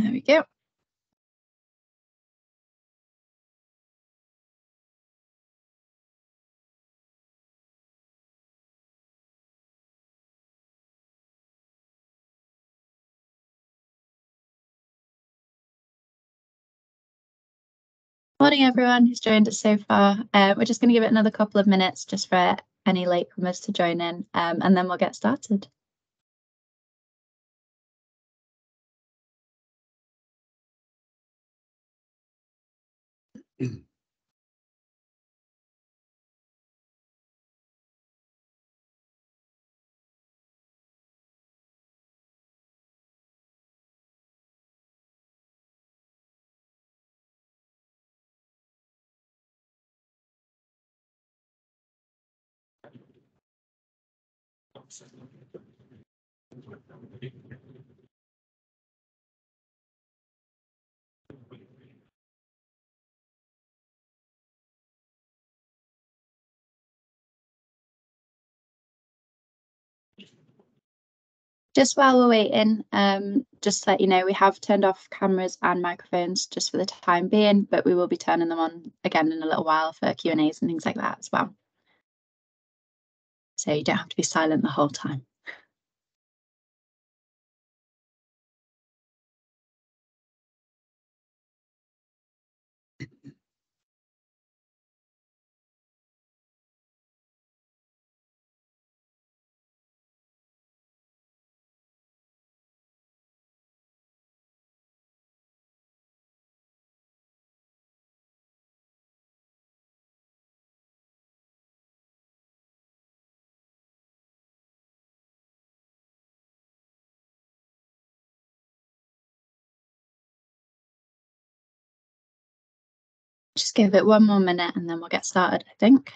There we go. Morning, everyone who's joined us so far. We're just going to give it another couple of minutes just for any latecomers to join in, and then we'll get started. Just while we're waiting, just to let you know, we have turned off cameras and microphones just for the time being, but we will be turning them on again in a little while for Q&As and things like that as well. So you don't have to be silent the whole time. Just give it one more minute and then we'll get started, I think.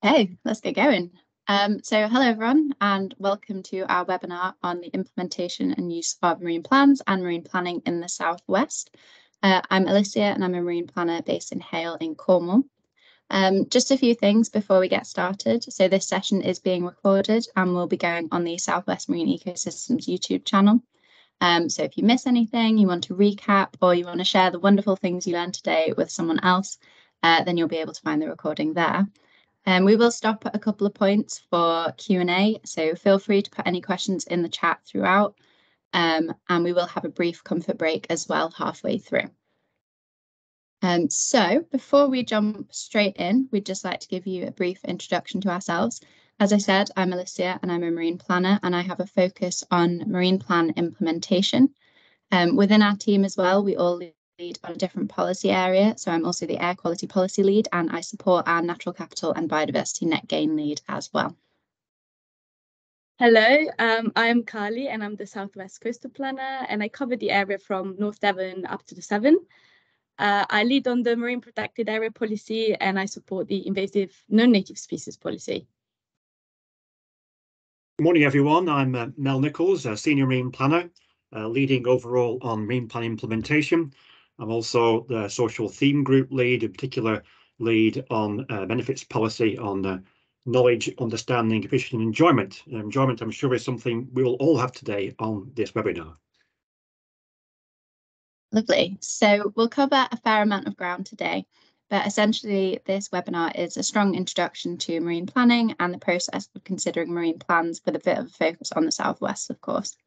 Okay, let's get going. So hello everyone and welcome to our webinar on the implementation and use of marine plans and marine planning in the Southwest. I'm Alicia and I'm a marine planner based in Hale in Cornwall. Just a few things before we get started. So this session is being recorded and will be going on the Southwest Marine Ecosystems YouTube channel. So if you miss anything, you want to recap or you want to share the wonderful things you learned today with someone else, then you'll be able to find the recording there. We will stop at a couple of points for Q&A, so feel free to put any questions in the chat throughout, and we will have a brief comfort break as well halfway through. So before we jump straight in, we'd just like to give you a brief introduction to ourselves. As I said, I'm Alicia and I'm a marine planner and I have a focus on marine plan implementation. Within our team as well, we all lead on a different policy area. So I'm also the air quality policy lead and I support our natural capital and biodiversity net gain lead as well. Hello, I'm Carly and I'm the Southwest Coastal Planner and I cover the area from North Devon up to the Severn. I lead on the Marine Protected Area Policy and I support the Invasive Non-Native Species Policy. Good morning, everyone. I'm Mel Nichols, a Senior Marine Planner, leading overall on marine plan implementation. I'm also the Social Theme Group lead, in particular lead on benefits policy on knowledge, understanding, appreciation and enjoyment. Enjoyment, I'm sure, is something we will all have today on this webinar. Lovely. So we'll cover a fair amount of ground today, but essentially this webinar is a strong introduction to marine planning and the process of considering marine plans with a bit of a focus on the Southwest, of course.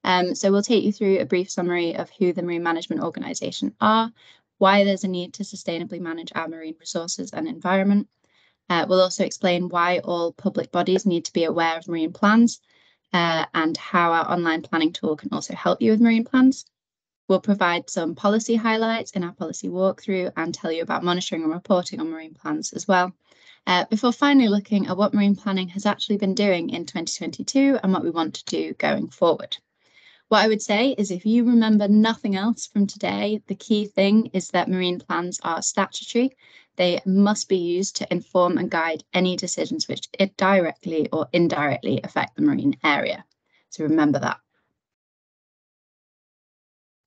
So we'll take you through a brief summary of who the Marine Management Organisation are, why there's a need to sustainably manage our marine resources and environment. We'll also explain why all public bodies need to be aware of marine plans and how our online planning tool can also help you with marine plans. We'll provide some policy highlights in our policy walkthrough and tell you about monitoring and reporting on marine plans as well. Before finally looking at what marine planning has actually been doing in 2022 and what we want to do going forward. What I would say is if you remember nothing else from today, the key thing is that marine plans are statutory. They must be used to inform and guide any decisions which directly or indirectly affect the marine area. So remember that.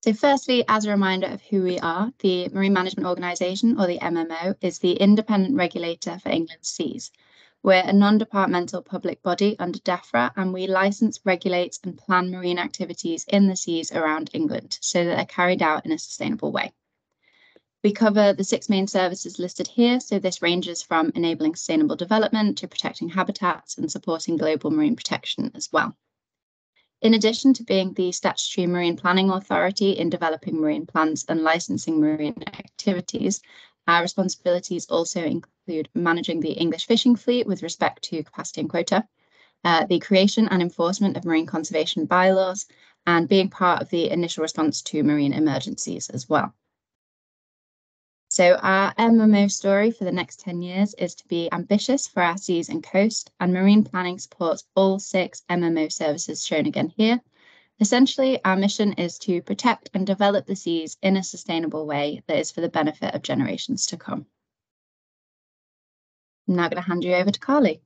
So firstly, as a reminder of who we are, the Marine Management Organisation, or the MMO, is the independent regulator for England's seas. We're a non-departmental public body under DEFRA, and we licence, regulate and plan marine activities in the seas around England so that they're carried out in a sustainable way. We cover the 6 main services listed here, so this ranges from enabling sustainable development to protecting habitats and supporting global marine protection as well. In addition to being the statutory marine planning authority in developing marine plans and licensing marine activities, our responsibilities also include managing the English fishing fleet with respect to capacity and quota, the creation and enforcement of marine conservation bylaws, and being part of the initial response to marine emergencies as well. So our MMO story for the next 10 years is to be ambitious for our seas and coast, and marine planning supports all 6 MMO services shown again here. Essentially, our mission is to protect and develop the seas in a sustainable way that is for the benefit of generations to come. I'm now going to hand you over to Carly.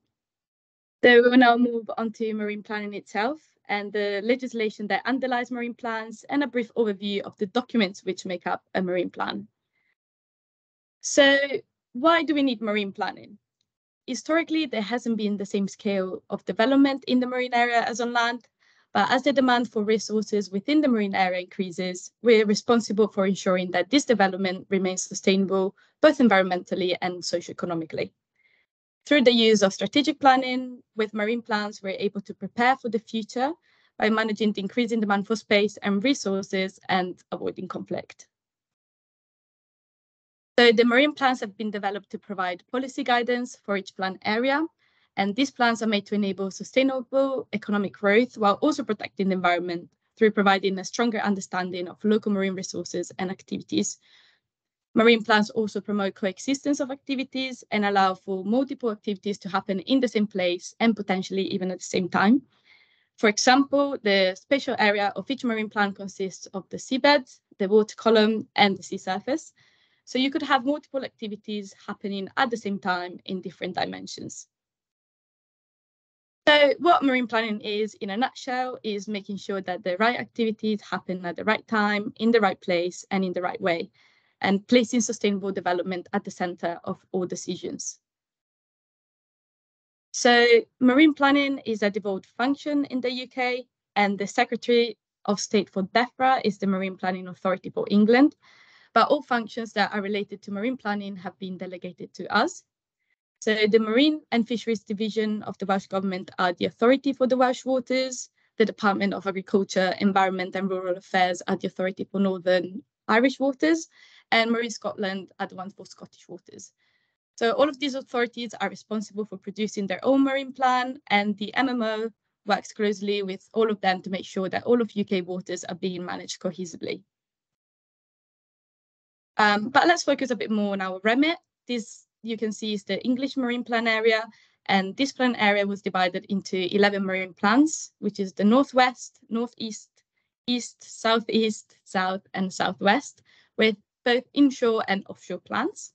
So we will now move on to marine planning itself and the legislation that underlies marine plans and a brief overview of the documents which make up a marine plan. So why do we need marine planning? Historically, there hasn't been the same scale of development in the marine area as on land, but as the demand for resources within the marine area increases, we're responsible for ensuring that this development remains sustainable, both environmentally and socioeconomically. Through the use of strategic planning, with marine plans, we're able to prepare for the future by managing the increasing demand for space and resources and avoiding conflict. So the marine plans have been developed to provide policy guidance for each plan area, and these plans are made to enable sustainable economic growth while also protecting the environment through providing a stronger understanding of local marine resources and activities. Marine plans also promote coexistence of activities and allow for multiple activities to happen in the same place and potentially even at the same time. For example, the spatial area of each marine plan consists of the seabed, the water column, and the sea surface. So you could have multiple activities happening at the same time in different dimensions. So what marine planning is, in a nutshell, is making sure that the right activities happen at the right time, in the right place, and in the right way, and placing sustainable development at the center of all decisions. So marine planning is a devolved function in the UK, and the Secretary of State for DEFRA is the Marine Planning Authority for England. But all functions that are related to marine planning have been delegated to us. So the Marine and Fisheries Division of the Welsh Government are the authority for the Welsh waters. The Department of Agriculture, Environment and Rural Affairs are the authority for Northern Irish waters, and Marine Scotland are the ones for Scottish waters. So all of these authorities are responsible for producing their own marine plan, and the MMO works closely with all of them to make sure that all of UK waters are being managed cohesively. But let's focus a bit more on our remit. This, you can see, is the English marine plan area, and this plan area was divided into 11 marine plans, which is the northwest, northeast, east, southeast, south, and southwest, with both inshore and offshore plans.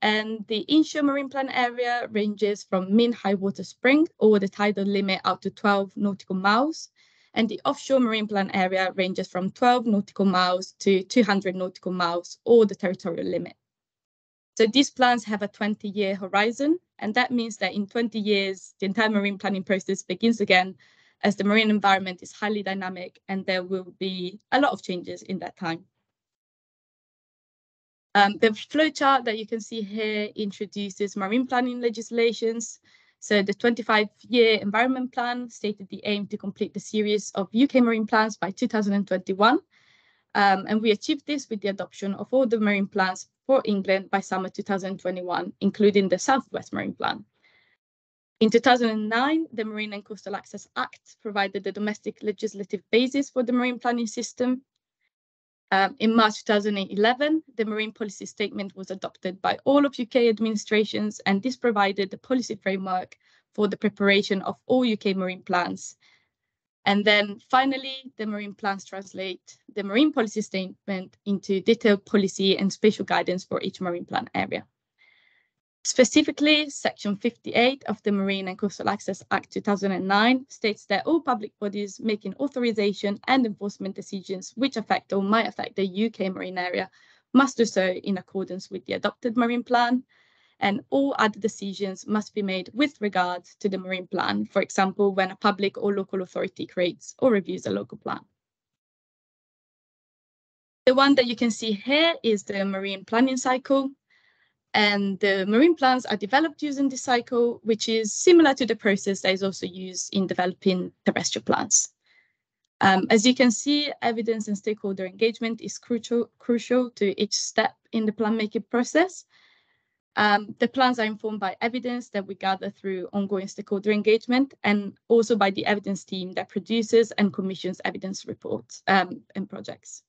And the inshore marine plan area ranges from mean high water spring or the tidal limit out to 12 nautical miles. And the offshore marine plan area ranges from 12 nautical miles to 200 nautical miles, or the territorial limit. So these plans have a 20-year horizon, and that means that in 20 years, the entire marine planning process begins again, as the marine environment is highly dynamic, and there will be a lot of changes in that time. The flowchart that you can see here introduces marine planning legislations. So the 25-year environment plan stated the aim to complete the series of UK marine plans by 2021. And we achieved this with the adoption of all the marine plans for England by summer 2021, including the Southwest Marine Plan. In 2009, the Marine and Coastal Access Act provided the domestic legislative basis for the marine planning system. In March 2011, the Marine Policy Statement was adopted by all of UK administrations, and this provided the policy framework for the preparation of all UK marine plans. And then finally, the marine plans translate the Marine Policy Statement into detailed policy and spatial guidance for each marine plan area. Specifically, Section 58 of the Marine and Coastal Access Act 2009 states that all public bodies making authorization and enforcement decisions which affect or might affect the UK marine area must do so in accordance with the adopted marine plan, and all other decisions must be made with regard to the marine plan, for example, when a public or local authority creates or reviews a local plan. The one that you can see here is the marine planning cycle. And the marine plans are developed using this cycle, which is similar to the process that is also used in developing terrestrial plans. As you can see, evidence and stakeholder engagement is crucial to each step in the plan-making process. The plans are informed by evidence that we gather through ongoing stakeholder engagement, and also by the evidence team that produces and commissions evidence reports and projects.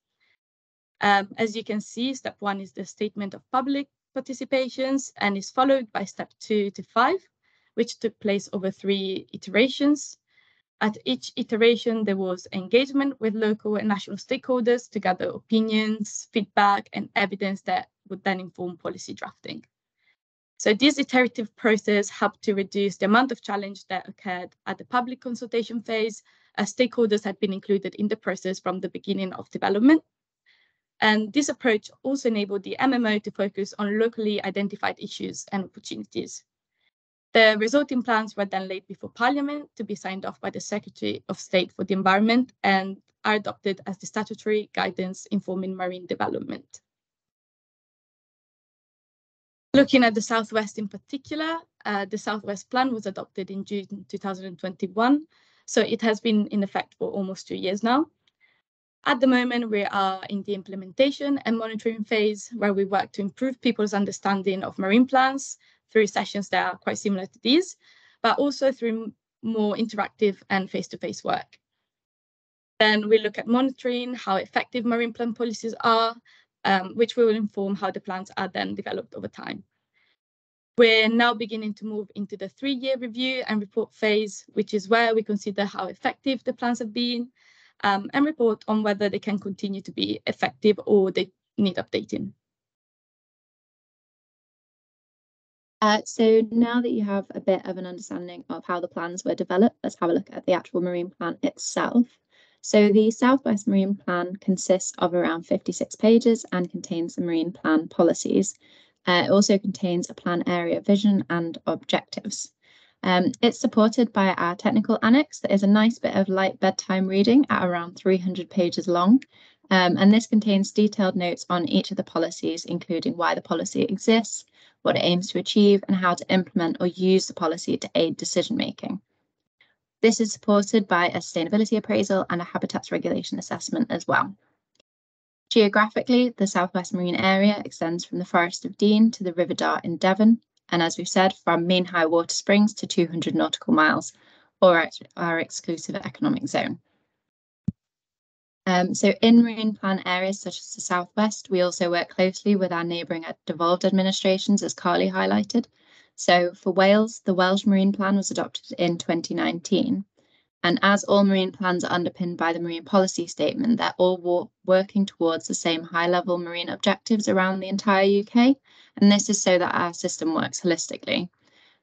As you can see, step 1 is the statement of public participations and is followed by step 2 to 5, which took place over 3 iterations. At each iteration, there was engagement with local and national stakeholders to gather opinions, feedback, and evidence that would then inform policy drafting. So this iterative process helped to reduce the amount of challenge that occurred at the public consultation phase, as stakeholders had been included in the process from the beginning of development. And this approach also enabled the MMO to focus on locally identified issues and opportunities. The resulting plans were then laid before Parliament to be signed off by the Secretary of State for the Environment and are adopted as the statutory guidance informing marine development. Looking at the Southwest in particular, the Southwest Plan was adopted in June 2021, so it has been in effect for almost 2 years now. At the moment, we are in the implementation and monitoring phase, where we work to improve people's understanding of marine plans through sessions that are quite similar to these, but also through more interactive and face-to-face work. Then we look at monitoring how effective marine plan policies are, which will inform how the plans are then developed over time. We're now beginning to move into the 3-year review and report phase, which is where we consider how effective the plans have been, and report on whether they can continue to be effective or they need updating. So now that you have a bit of an understanding of how the plans were developed, let's have a look at the actual marine plan itself. So the Southwest Marine Plan consists of around 56 pages and contains the marine plan policies. It also contains a plan area vision and objectives. It's supported by our technical annex that is a nice bit of light bedtime reading at around 300 pages long. And this contains detailed notes on each of the policies, including why the policy exists, what it aims to achieve, and how to implement or use the policy to aid decision making. This is supported by a sustainability appraisal and a habitats regulation assessment as well. Geographically, the Southwest Marine Area extends from the Forest of Dean to the River Dart in Devon, and as we've said, from mean high water springs to 200 nautical miles, or our exclusive economic zone. So in marine plan areas such as the Southwest, we also work closely with our neighbouring devolved administrations, as Carly highlighted. So for Wales, the Welsh Marine Plan was adopted in 2019. And as all marine plans are underpinned by the Marine Policy Statement, they're all working towards the same high-level marine objectives around the entire UK. And this is so that our system works holistically.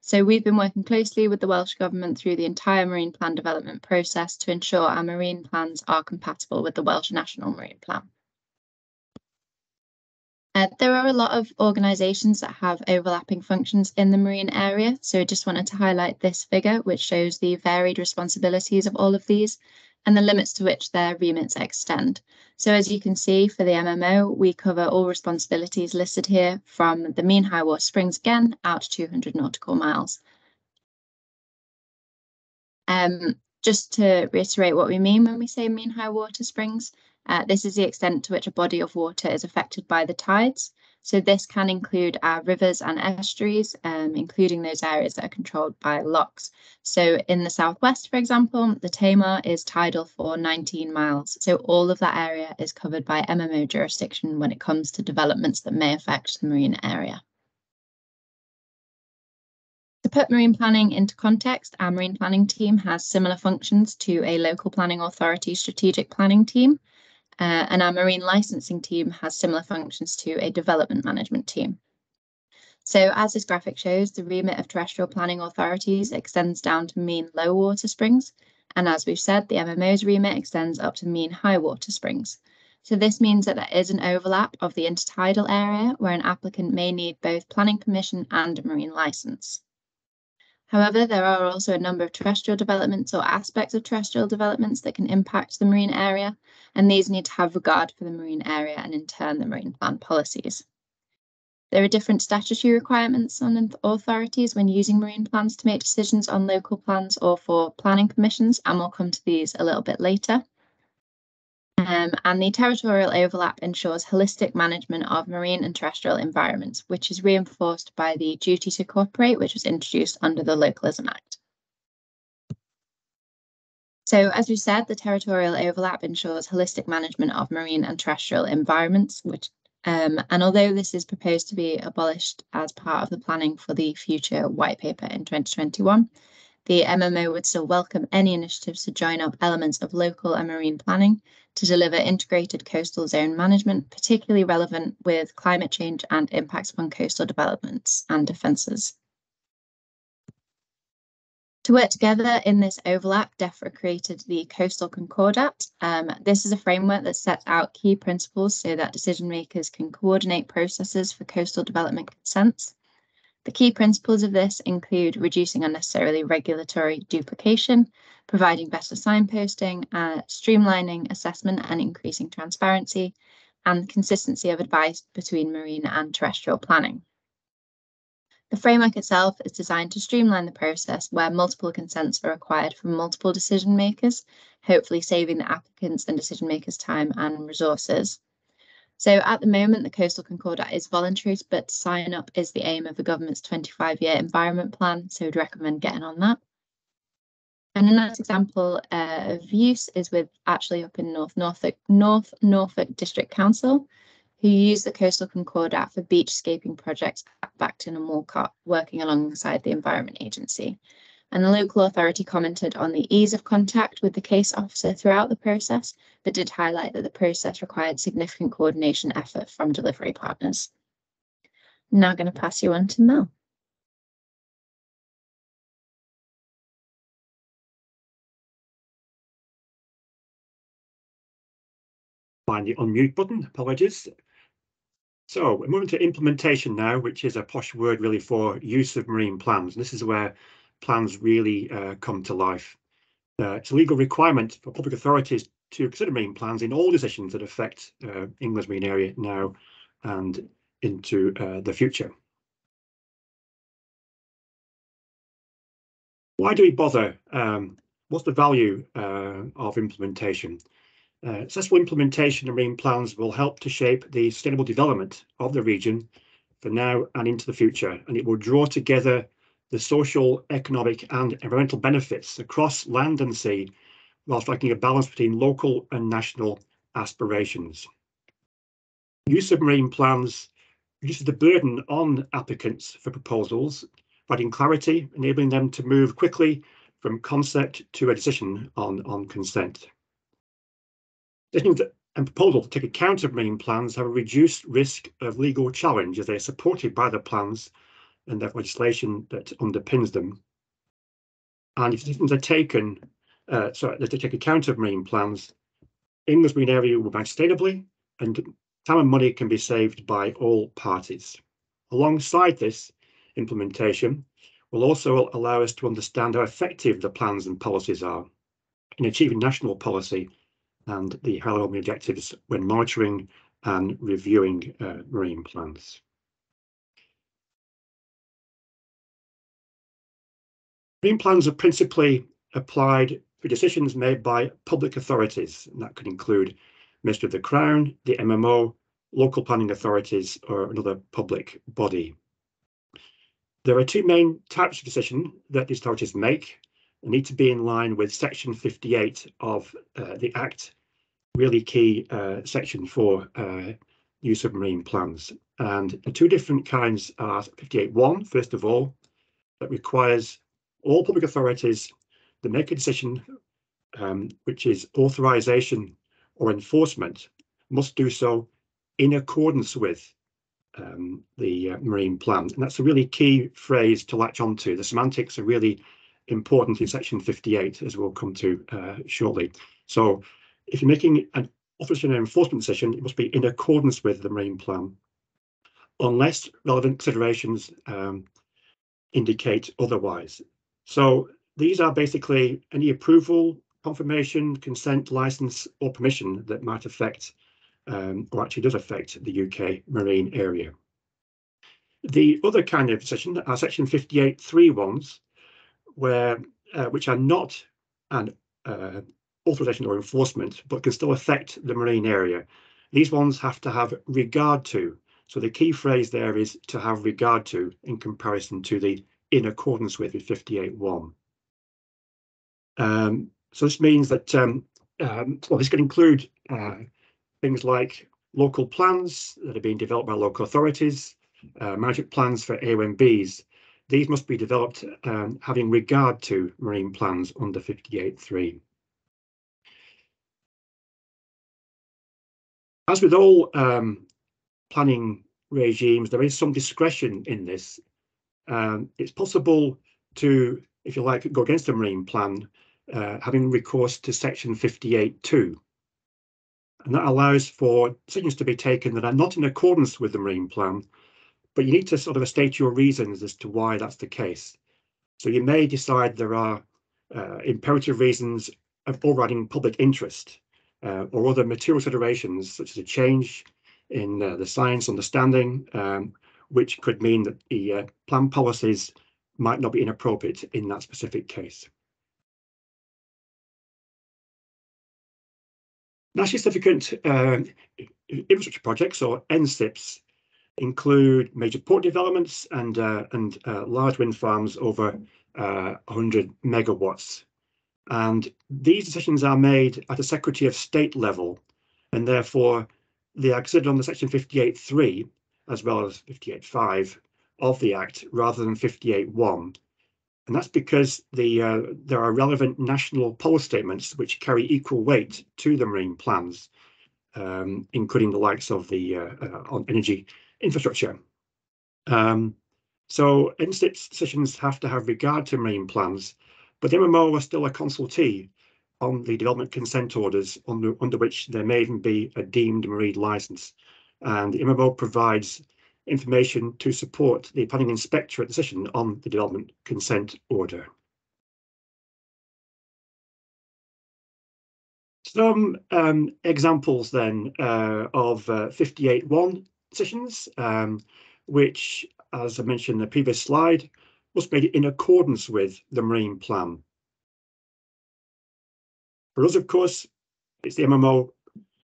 So we've been working closely with the Welsh Government through the entire marine plan development process to ensure our marine plans are compatible with the Welsh National Marine Plan. There are a lot of organisations that have overlapping functions in the marine area, so I just wanted to highlight this figure, which shows the varied responsibilities of all of these and the limits to which their remits extend. So as you can see, for the MMO, we cover all responsibilities listed here from the mean high water springs again out to 200 nautical miles. Just to reiterate what we mean when we say mean high water springs, this is the extent to which a body of water is affected by the tides. So this can include our rivers and estuaries, including those areas that are controlled by locks. So in the southwest, for example, the Tamar is tidal for 19 miles. So all of that area is covered by MMO jurisdiction when it comes to developments that may affect the marine area. To put marine planning into context, our marine planning team has similar functions to a local planning authority strategic planning team. And our marine licensing team has similar functions to a development management team. So as this graphic shows, the remit of terrestrial planning authorities extends down to mean low water springs. And as we've said, the MMO's remit extends up to mean high water springs. So this means that there is an overlap of the intertidal area where an applicant may need both planning permission and a marine license. However, there are also a number of terrestrial developments or aspects of terrestrial developments that can impact the marine area, and these need to have regard for the marine area and in turn the marine plan policies. There are different statutory requirements on authorities when using marine plans to make decisions on local plans or for planning permissions, and we'll come to these a little bit later. And the territorial overlap ensures holistic management of marine and terrestrial environments, which is reinforced by the duty to cooperate, which was introduced under the Localism Act. So as we said, the territorial overlap ensures holistic management of marine and terrestrial environments, which and although this is proposed to be abolished as part of the planning for the future white paper in 2021, the MMO would still welcome any initiatives to join up elements of local and marine planning to deliver integrated coastal zone management, particularly relevant with climate change and impacts upon coastal developments and defences. To work together in this overlap, DEFRA created the Coastal Concordat. This is a framework that sets out key principles so that decision makers can coordinate processes for coastal development consents. The key principles of this include reducing unnecessarily regulatory duplication, providing better signposting, streamlining assessment and increasing transparency, and consistency of advice between marine and terrestrial planning. The framework itself is designed to streamline the process where multiple consents are required from multiple decision makers, hopefully saving the applicants and decision makers time and resources. So at the moment, the Coastal Concordat is voluntary, but sign up is the aim of the government's 25-year environment plan, so I'd recommend getting on that. And a nice example of use is with actually up in North Norfolk District Council, who use the Coastal Concordat for beachscaping projects at Bacton and Walcott, working alongside the Environment Agency. And the local authority commented on the ease of contact with the case officer throughout the process, but did highlight that the process required significant coordination effort from delivery partners. I'm now going to pass you on to Mel. Find the unmute button, apologies. So we're moving to implementation now, which is a posh word really for use of marine plans. And this is where plans really come to life. It's a legal requirement for public authorities to consider marine plans in all decisions that affect England's marine area now and into the future. Why do we bother? What's the value of implementation? Successful implementation of marine plans will help to shape the sustainable development of the region for now and into the future, and it will draw together the social, economic and environmental benefits across land and sea, while striking a balance between local and national aspirations. Use of marine plans reduces the burden on applicants for proposals, providing clarity, enabling them to move quickly from concept to a decision on consent. Decisions and proposals to take account of marine plans have a reduced risk of legal challenge as they are supported by the plans and the legislation that underpins them. And if decisions are taken, to take account of marine plans, England's marine area will manage sustainably and time and money can be saved by all parties. Alongside this implementation will also allow us to understand how effective the plans and policies are in achieving national policy and the high-level objectives when monitoring and reviewing marine plans. Marine plans are principally applied for decisions made by public authorities, and that could include Ministry of the Crown, the MMO, local planning authorities or another public body. There are two main types of decision that these authorities make. They need to be in line with Section 58 of the Act, really key section for use of marine plans. And the two different kinds are 58.1, first of all, that requires all public authorities that make a decision, which is authorization or enforcement, must do so in accordance with the marine plan. And that's a really key phrase to latch onto. The semantics are really important in Section 58, as we'll come to shortly. So if you're making an authorization and enforcement decision, it must be in accordance with the marine plan, unless relevant considerations indicate otherwise. So these are basically any approval, confirmation, consent, license, or permission that might affect or actually does affect the UK marine area. The other kind of decision are Section 58.3 ones, which are not an authorization or enforcement, but can still affect the marine area. These ones have to have regard to. So the key phrase there is to have regard to in comparison to the in accordance with 58.1. So this means that, well, this could include things like local plans that are being developed by local authorities, management plans for AONBs. These must be developed having regard to marine plans under 58.3. As with all planning regimes, there is some discretion in this. It's possible to, if you like, go against a marine plan, having recourse to Section 58.2. And that allows for decisions to be taken that are not in accordance with the marine plan, but you need to sort of state your reasons as to why that's the case. So you may decide there are imperative reasons of overriding public interest or other material considerations, such as a change in the science understanding, which could mean that the plan policies might not be inappropriate in that specific case. Nationally significant infrastructure projects, or NSIPs, include major port developments and large wind farms over 100 megawatts. And these decisions are made at a Secretary of State level, and therefore they are considered under Section 58.3 as well as 58.5 of the Act rather than 58.1. And that's because there are relevant national policy statements which carry equal weight to the marine plans, including the likes of the on energy infrastructure. So NSIP's decisions have to have regard to marine plans, but the MMO are still a consultee on the development consent orders under which there may even be a deemed marine license. And the MMO provides information to support the planning inspectorate decision on the development consent order. Some examples then of 58.1 decisions, which, as I mentioned in the previous slide, was made in accordance with the marine plan. For us, of course, it's the MMO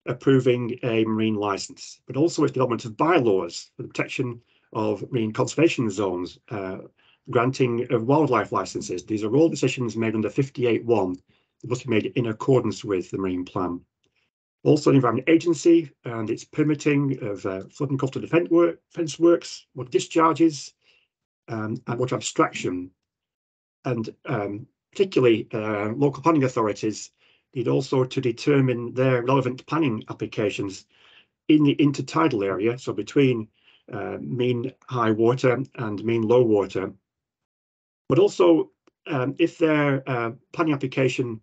approving a marine license, but also its development of bylaws for the protection of marine conservation zones, granting of wildlife licenses. These are all decisions made under 58.1 that must be made in accordance with the marine plan. Also, the Environment Agency and its permitting of flood and coastal defence works, water discharges, and water abstraction. And particularly local planning authorities need also to determine their relevant planning applications in the intertidal area, so between mean high water and mean low water. But also, if their planning application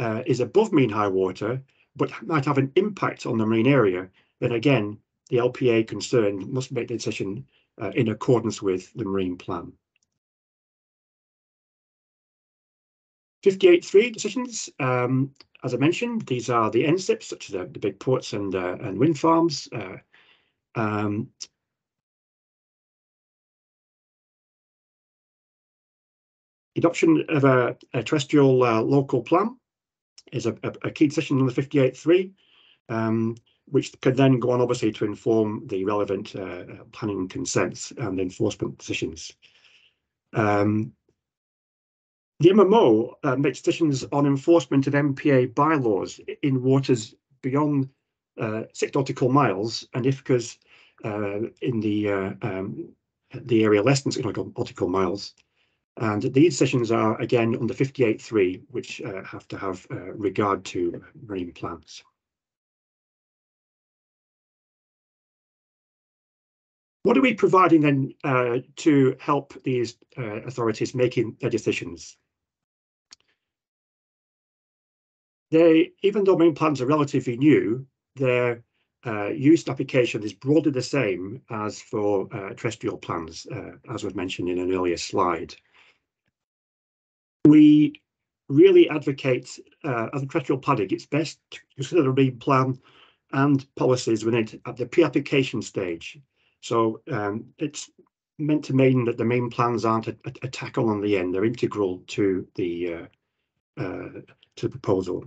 is above mean high water, but might have an impact on the marine area, then again, the LPA concerned must make the decision in accordance with the marine plan. 58.3 decisions, as I mentioned, these are the NSIPs, such as the big ports and wind farms. Adoption of a terrestrial local plan is a key decision on the 58.3. which can then go on obviously to inform the relevant planning consents and enforcement decisions. The MMO makes decisions on enforcement of MPA bylaws in waters beyond 6 nautical miles, and IFCAs in the area less than 6 nautical miles. And these decisions are again under 58.3, which have to have regard to marine plans. What are we providing then to help these authorities making their decisions? Even though marine plans are relatively new, their use application is broadly the same as for terrestrial plans, as was mentioned in an earlier slide. We really advocate, as a terrestrial planning, it's best to consider the marine plan and policies within it at the pre-application stage. So it's meant to mean that the main plans aren't a tackle on the end; they're integral to the proposal.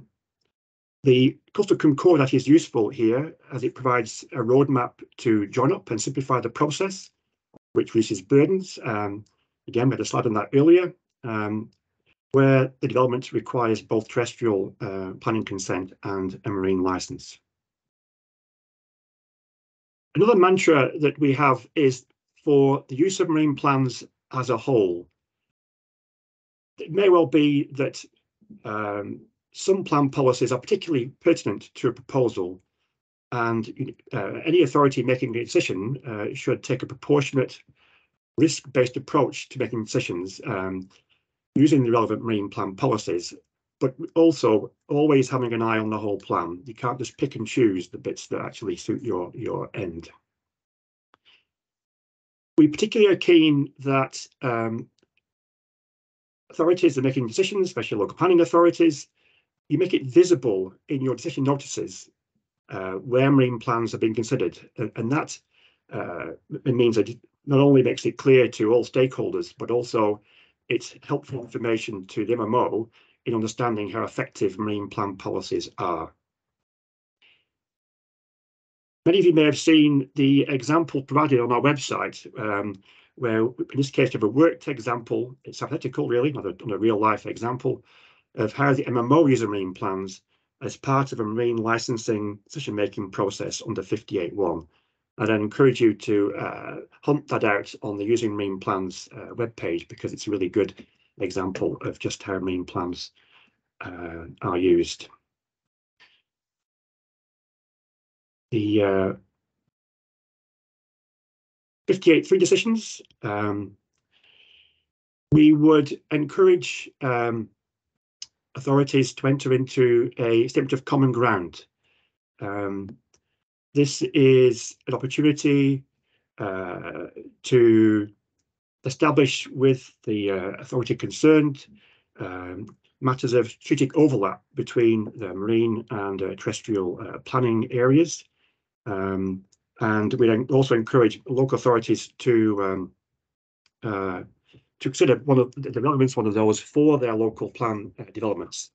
The Coastal Concordat is useful here as it provides a roadmap to join up and simplify the process, which reduces burdens. Again, we had a slide on that earlier, where the development requires both terrestrial planning consent and a marine license. Another mantra that we have is for the use of marine plans as a whole. It may well be that some plan policies are particularly pertinent to a proposal, and any authority making a decision should take a proportionate risk-based approach to making decisions using the relevant marine plan policies, but also always having an eye on the whole plan. You can't just pick and choose the bits that actually suit your end. We particularly are keen that authorities are making decisions, especially local planning authorities, you make it visible in your decision notices where marine plans are being considered, and that it means that it not only makes it clear to all stakeholders, but also it's helpful information to the MMO in understanding how effective marine plan policies are. Many of you may have seen the example provided on our website, where in this case you have a worked example. It's hypothetical really, not a real life example of how the MMO uses marine plans as part of a marine licensing decision-making process under 58.1. And I encourage you to hunt that out on the Using Marine Plans webpage, because it's a really good example of just how marine plans are used. The 58.3 decisions, we would encourage authorities to enter into a statement of common ground. This is an opportunity to establish with the authority concerned matters of strategic overlap between the marine and terrestrial planning areas. And we also encourage local authorities to consider one of the relevance one of those for their local plan developments.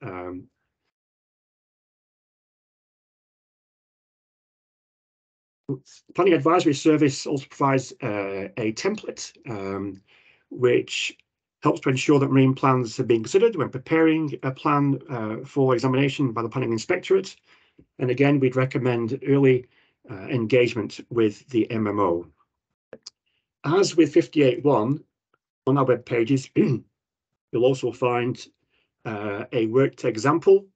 Planning Advisory Service also provides a template which helps to ensure that marine plans are being considered when preparing a plan for examination by the Planning Inspectorate. And again, we'd recommend early engagement with the MMO. As with 58.1, on our web pages, you'll also find a worked example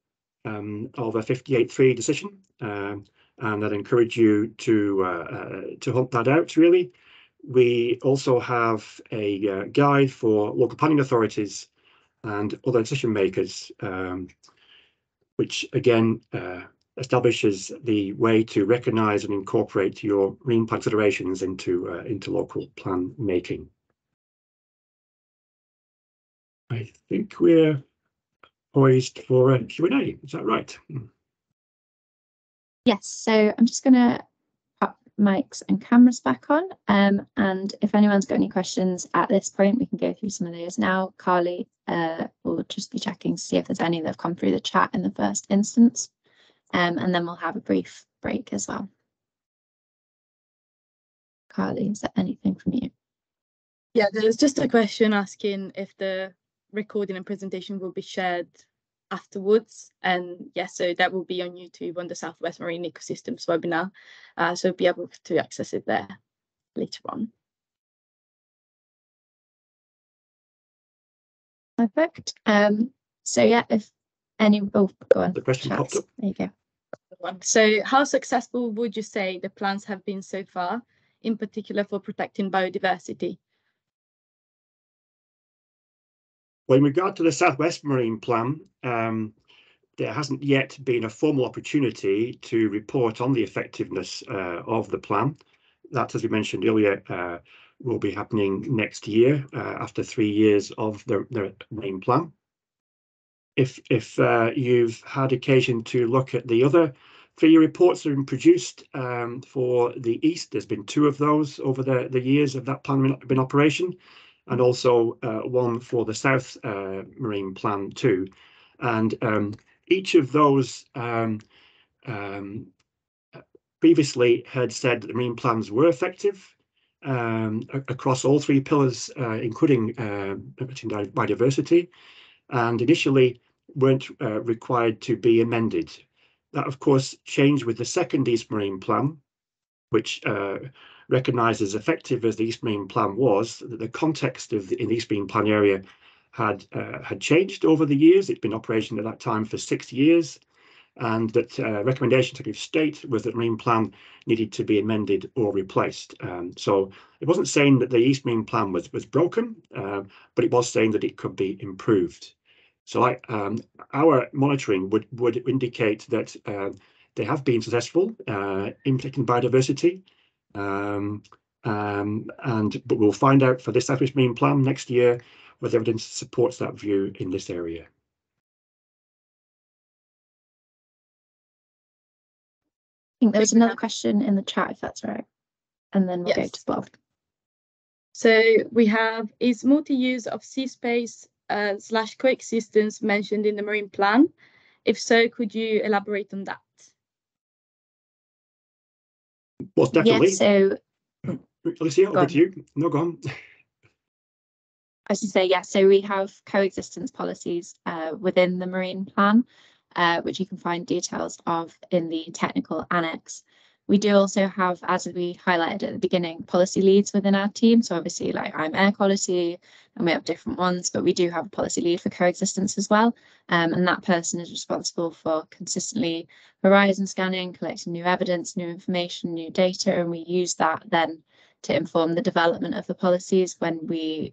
of a 58.3 decision, and I'd encourage you to hunt that out, really. We also have a guide for local planning authorities and other decision makers, which again establishes the way to recognise and incorporate your marine plan considerations into local plan making. I think we're poised for a Q&A. Is that right? Yes, so I'm just going to pop mics and cameras back on, and if anyone's got any questions at this point, we can go through some of those now. Carly will just be checking to see if there's any that have come through the chat in the first instance, and then we'll have a brief break as well. Carly, is there anything from you? Yeah, there's just a question asking if the recording and presentation will be shared afterwards. And yes, so that will be on YouTube on the Southwest Marine Ecosystems webinar. So be able to access it there later on. Perfect. So yeah, if any, oh, go on. The question popped up. There you go. So how successful would you say the plans have been so far, in particular for protecting biodiversity? Well, in regard to the Southwest Marine Plan, there hasn't yet been a formal opportunity to report on the effectiveness of the plan. That, as we mentioned earlier, will be happening next year after 3 years of the main plan. If you've had occasion to look at the other 3-year reports that have been produced for the East, there's been 2 of those over the years of that plan in operation, and also one for the South Marine Plan too. And each of those previously had said that the marine plans were effective across all 3 pillars, including biodiversity, and initially weren't required to be amended. That, of course, changed with the second East Marine Plan, which recognised as effective as the East Marine Plan was, that the context of in the East Marine Plan area had changed over the years. It'd been operating at that time for 6 years, and that recommendation Secretary of State was that the Marine Plan needed to be amended or replaced. So it wasn't saying that the East Marine Plan was broken, but it was saying that it could be improved. So our monitoring would indicate that they have been successful in protecting biodiversity, but we'll find out for this Southwest Marine Plan next year whether evidence supports that view in this area. I think there was another question in the chat, if that's all right, and then we'll go to Bob. So we have, is multi-use of sea space / coexistence mentioned in the Marine Plan? If so, could you elaborate on that? Well, definitely. Yeah, so Alicia, over to you. No, go on. I should say, yeah, so we have coexistence policies within the Marine Plan, which you can find details of in the technical annex. We do also have, as we highlighted at the beginning, policy leads within our team. So obviously, like I'm air quality, and we have different ones, but we do have a policy lead for coexistence as well. And that person is responsible for consistently horizon scanning, collecting new evidence, new information, new data, and we use that then to inform the development of the policies when we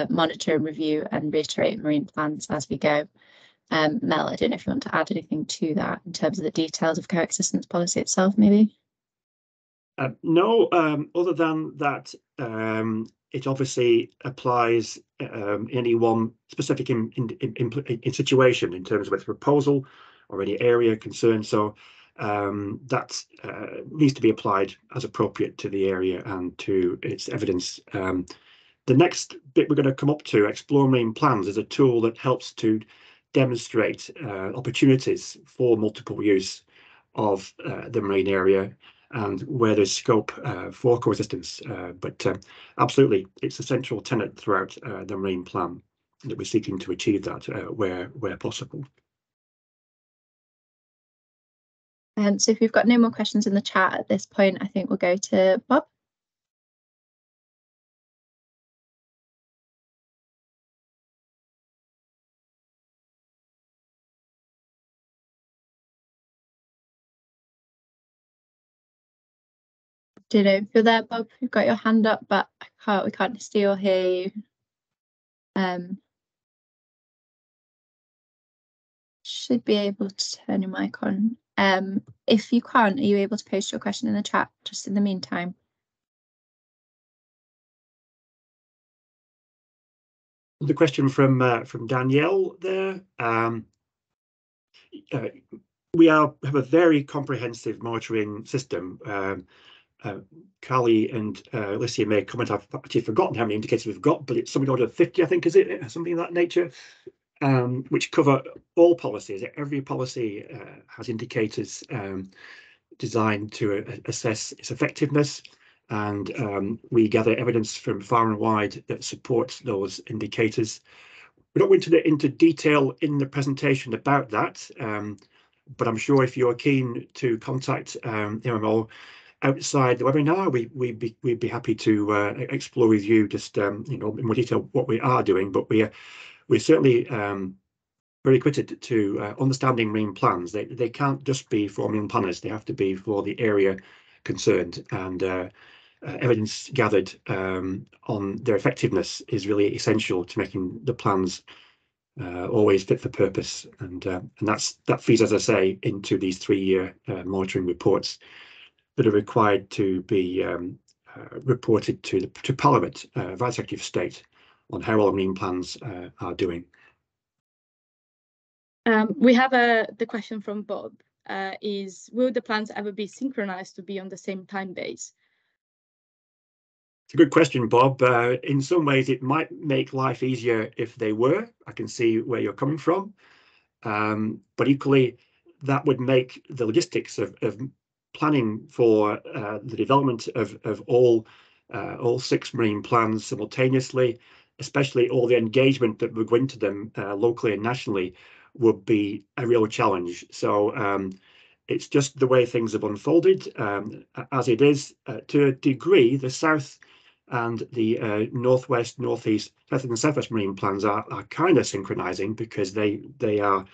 monitor and review and reiterate marine plans as we go. Mel, I don't know if you want to add anything to that in terms of the details of coexistence policy itself, maybe? No, other than that, it obviously applies any one specific in situation in terms of its proposal or any area concerned. So that needs to be applied as appropriate to the area and to its evidence. The next bit we're going to come up to, Explore Marine Plans, is a tool that helps to demonstrate opportunities for multiple use of the marine area and where there's scope for coexistence. But absolutely, it's a central tenet throughout the Marine Plan that we're seeking to achieve that where possible. So if we've got no more questions in the chat at this point, I think we'll go to Bob. Do you know if you're there, Bob? You've got your hand up, but we can't see or hear you. Should be able to turn your mic on. If you can't, are you able to post your question in the chat just in the meantime? The question from Danielle there. We have a very comprehensive monitoring system. Carly and Alicia may comment. I've actually forgotten how many indicators we've got, but it's something order of 50, I think, is it? Something of that nature, which cover all policies. Every policy has indicators designed to assess its effectiveness, and we gather evidence from far and wide that supports those indicators. We don't go into detail in the presentation about that, but I'm sure if you're keen to contact MMO outside the webinar, we'd be happy to explore with you just in more detail what we are doing. But we're certainly very committed to understanding marine plans. They can't just be for marine planners; they have to be for the area concerned, and evidence gathered on their effectiveness is really essential to making the plans always fit for purpose, and that feeds, as I say, into these 3-year monitoring reports that are required to be reported to Parliament via the Secretary of State on how all marine plans are doing. We have the question from Bob, will the plans ever be synchronized to be on the same time base? It's a good question, Bob. In some ways, it might make life easier if they were. I can see where you're coming from. But equally, that would make the logistics of planning for the development of all 6 marine plans simultaneously, especially all the engagement that would go into them locally and nationally, would be a real challenge. So it's just the way things have unfolded. As it is, to a degree, the South and the Northwest, Northeast, South and Southwest marine plans are kind of synchronizing, because they are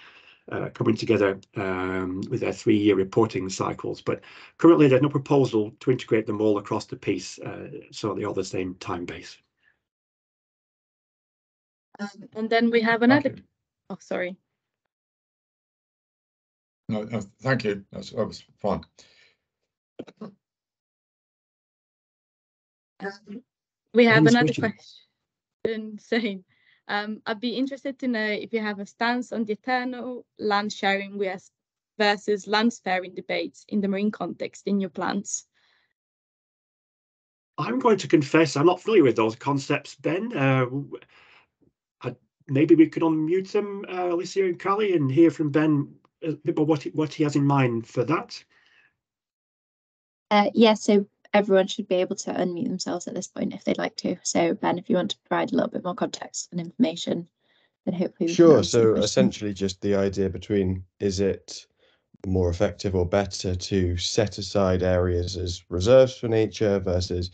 coming together with their 3-year reporting cycles. But currently there's no proposal to integrate them all across the piece, so they're all the same time base. And then we have another. Oh, sorry. No, thank you. That was fine. We have another question saying, I'd be interested to know if you have a stance on the eternal land sharing versus land sparing debates in the marine context in your plans. I'm going to confess I'm not familiar with those concepts, Ben. Maybe we could unmute them, Alicia and Carly, and hear from Ben a bit more what he has in mind for that. Yeah, so everyone should be able to unmute themselves at this point if they'd like to. So Ben, if you want to provide a little bit more context and information, then hopefully we Sure. can So essentially just the idea between, is it more effective or better to set aside areas as reserves for nature versus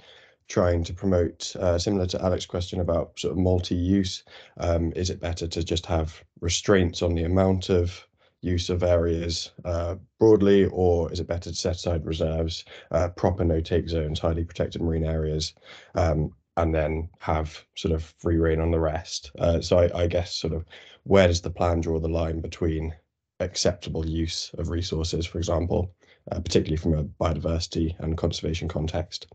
trying to promote, similar to Alex's question about sort of multi-use, is it better to just have restraints on the amount of use of areas broadly, or is it better to set aside reserves, proper no-take zones, highly protected marine areas, and then have sort of free rein on the rest? So I guess sort of where does the plan draw the line between acceptable use of resources, for example, particularly from a biodiversity and conservation context?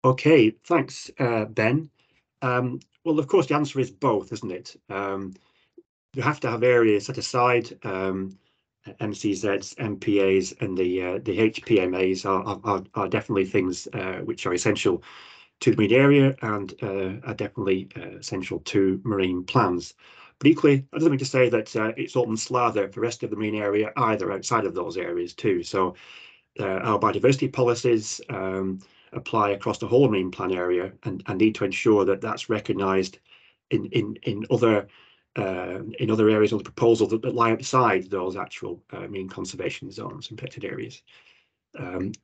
Okay, thanks, Ben. Well, of course, the answer is both, isn't it? You have to have areas set aside. MCZs, MPAs, and the HPMAs are definitely things which are essential to the marine area and are definitely essential to marine plans. But equally, that doesn't mean to say that it's open slather for the rest of the marine area either, outside of those areas too. So our biodiversity policies apply across the whole marine plan area, and need to ensure that that's recognised in other areas of the proposal that lie outside those actual marine conservation zones and protected areas.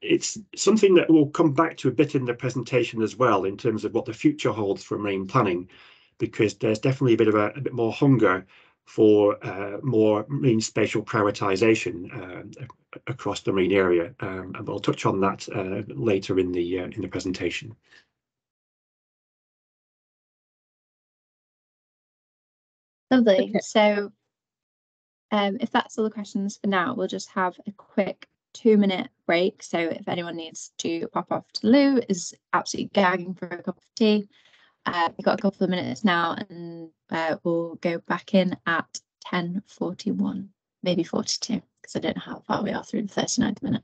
It's something that we'll come back to a bit in the presentation as well, in terms of what the future holds for marine planning, because there's definitely a bit more hunger for more marine spatial prioritisation across the marine area, and we'll touch on that later in the presentation. Lovely. Okay. So if that's all the questions for now, we'll just have a quick 2-minute break. So if anyone needs to pop off to the loo, is absolutely gagging for a cup of tea, we've got a couple of minutes now, and we'll go back in at 10:41, maybe 42, because I don't know how far we are through the 39th minute.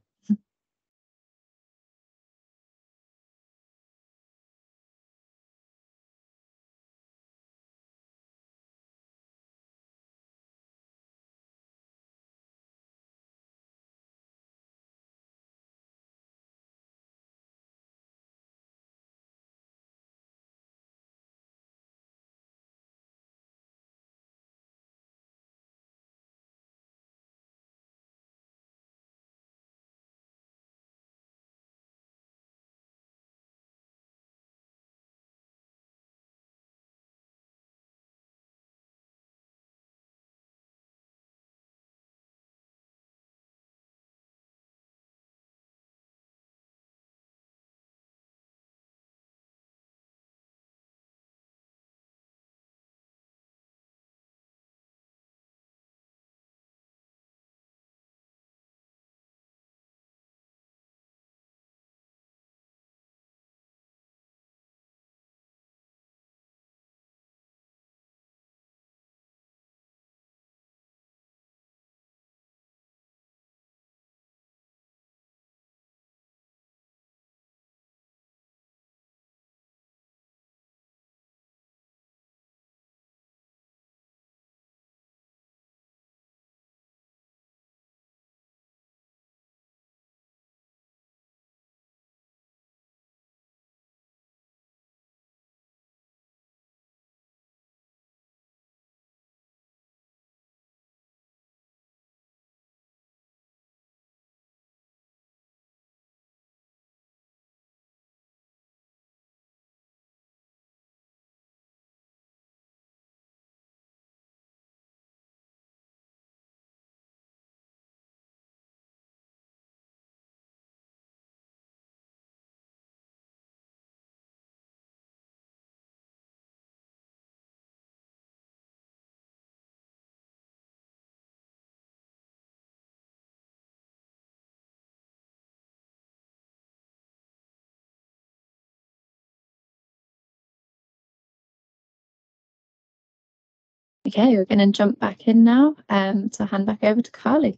Okay, we're going to jump back in now to hand back over to Carly.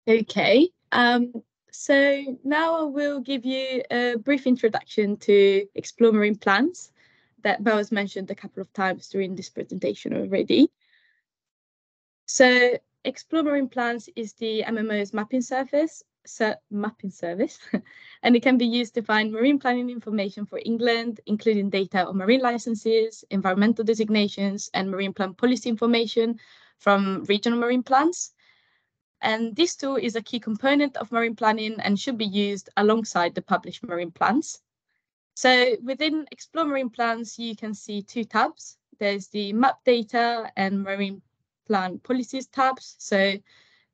Okay, so now I will give you a brief introduction to Explore Marine Plans that Belle has mentioned a couple of times during this presentation already. So Explore Marine Plans is the MMO's mapping service, and it can be used to find marine planning information for England, including data on marine licenses, environmental designations, and marine plan policy information from regional marine plans. And this tool is a key component of marine planning and should be used alongside the published marine plans. So within Explore Marine Plans, you can see two tabs. There's the map data and marine plan policies tabs. So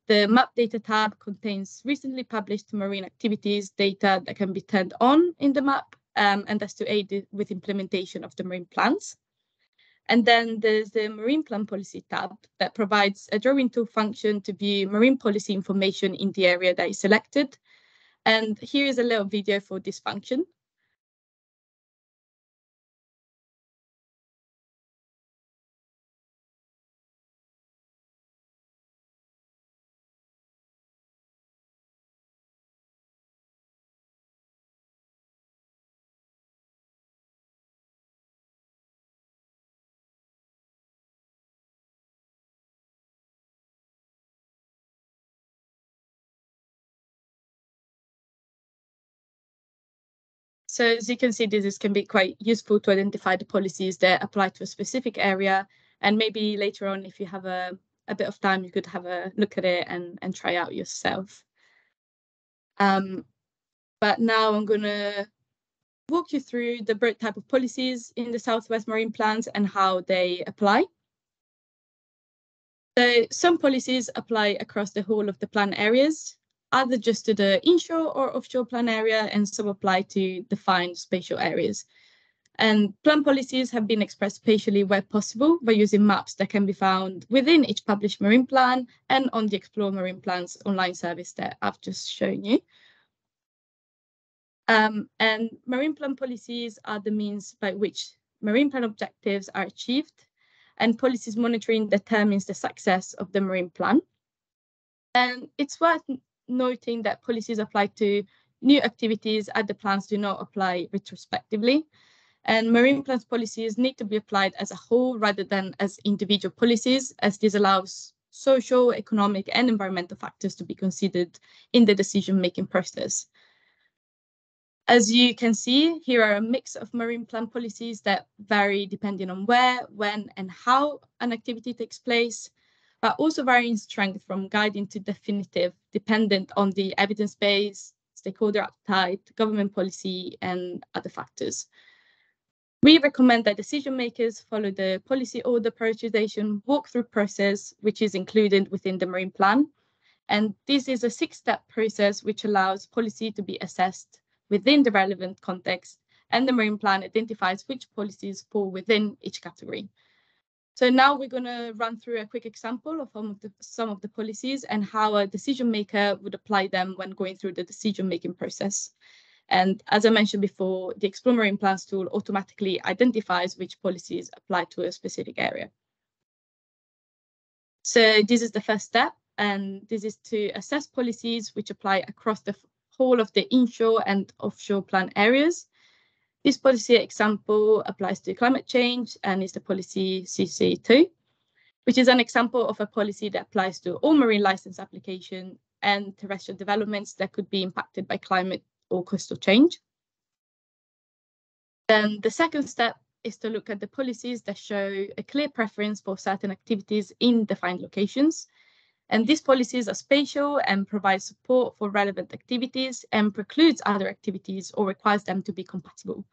the map data tab contains recently published marine activities data that can be turned on in the map, and that's to aid with implementation of the marine plans. And then there's the Marine Plan Policy tab that provides a drawing tool function to view marine policy information in the area that is selected. And here is a little video for this function. So as you can see, this can be quite useful to identify the policies that apply to a specific area. And maybe later on, if you have a bit of time, you could have a look at it and try out yourself. But now I'm going to walk you through the bird type of policies in the Southwest Marine Plans and how they apply. So some policies apply across the whole of the plan areas, other just to the inshore or offshore plan area, and some apply to defined spatial areas. And plan policies have been expressed spatially where possible by using maps that can be found within each published marine plan and on the Explore Marine Plans online service that I've just shown you. And marine plan policies are the means by which marine plan objectives are achieved, and policies monitoring determines the success of the marine plan. And it's worth noting that policies apply to new activities as the plans do not apply retrospectively. And marine plans policies need to be applied as a whole rather than as individual policies, as this allows social, economic, and environmental factors to be considered in the decision-making process. As you can see, here are a mix of marine plan policies that vary depending on where, when, and how an activity takes place, but also vary in strength from guiding to definitive, dependent on the evidence base, stakeholder appetite, government policy, and other factors. We recommend that decision makers follow the policy order prioritization walkthrough process, which is included within the marine plan. And this is a 6-step process which allows policy to be assessed within the relevant context, and the marine plan identifies which policies fall within each category. So now we're going to run through a quick example of some of the policies and how a decision maker would apply them when going through the decision-making process. And as I mentioned before, the Explore Marine Plans tool automatically identifies which policies apply to a specific area. So this is the first step, and this is to assess policies which apply across the whole of the inshore and offshore plan areas. This policy example applies to climate change and is the policy CC2, which is an example of a policy that applies to all marine license application and terrestrial developments that could be impacted by climate or coastal change. Then the second step is to look at the policies that show a clear preference for certain activities in defined locations. And these policies are spatial and provide support for relevant activities and precludes other activities or requires them to be compatible.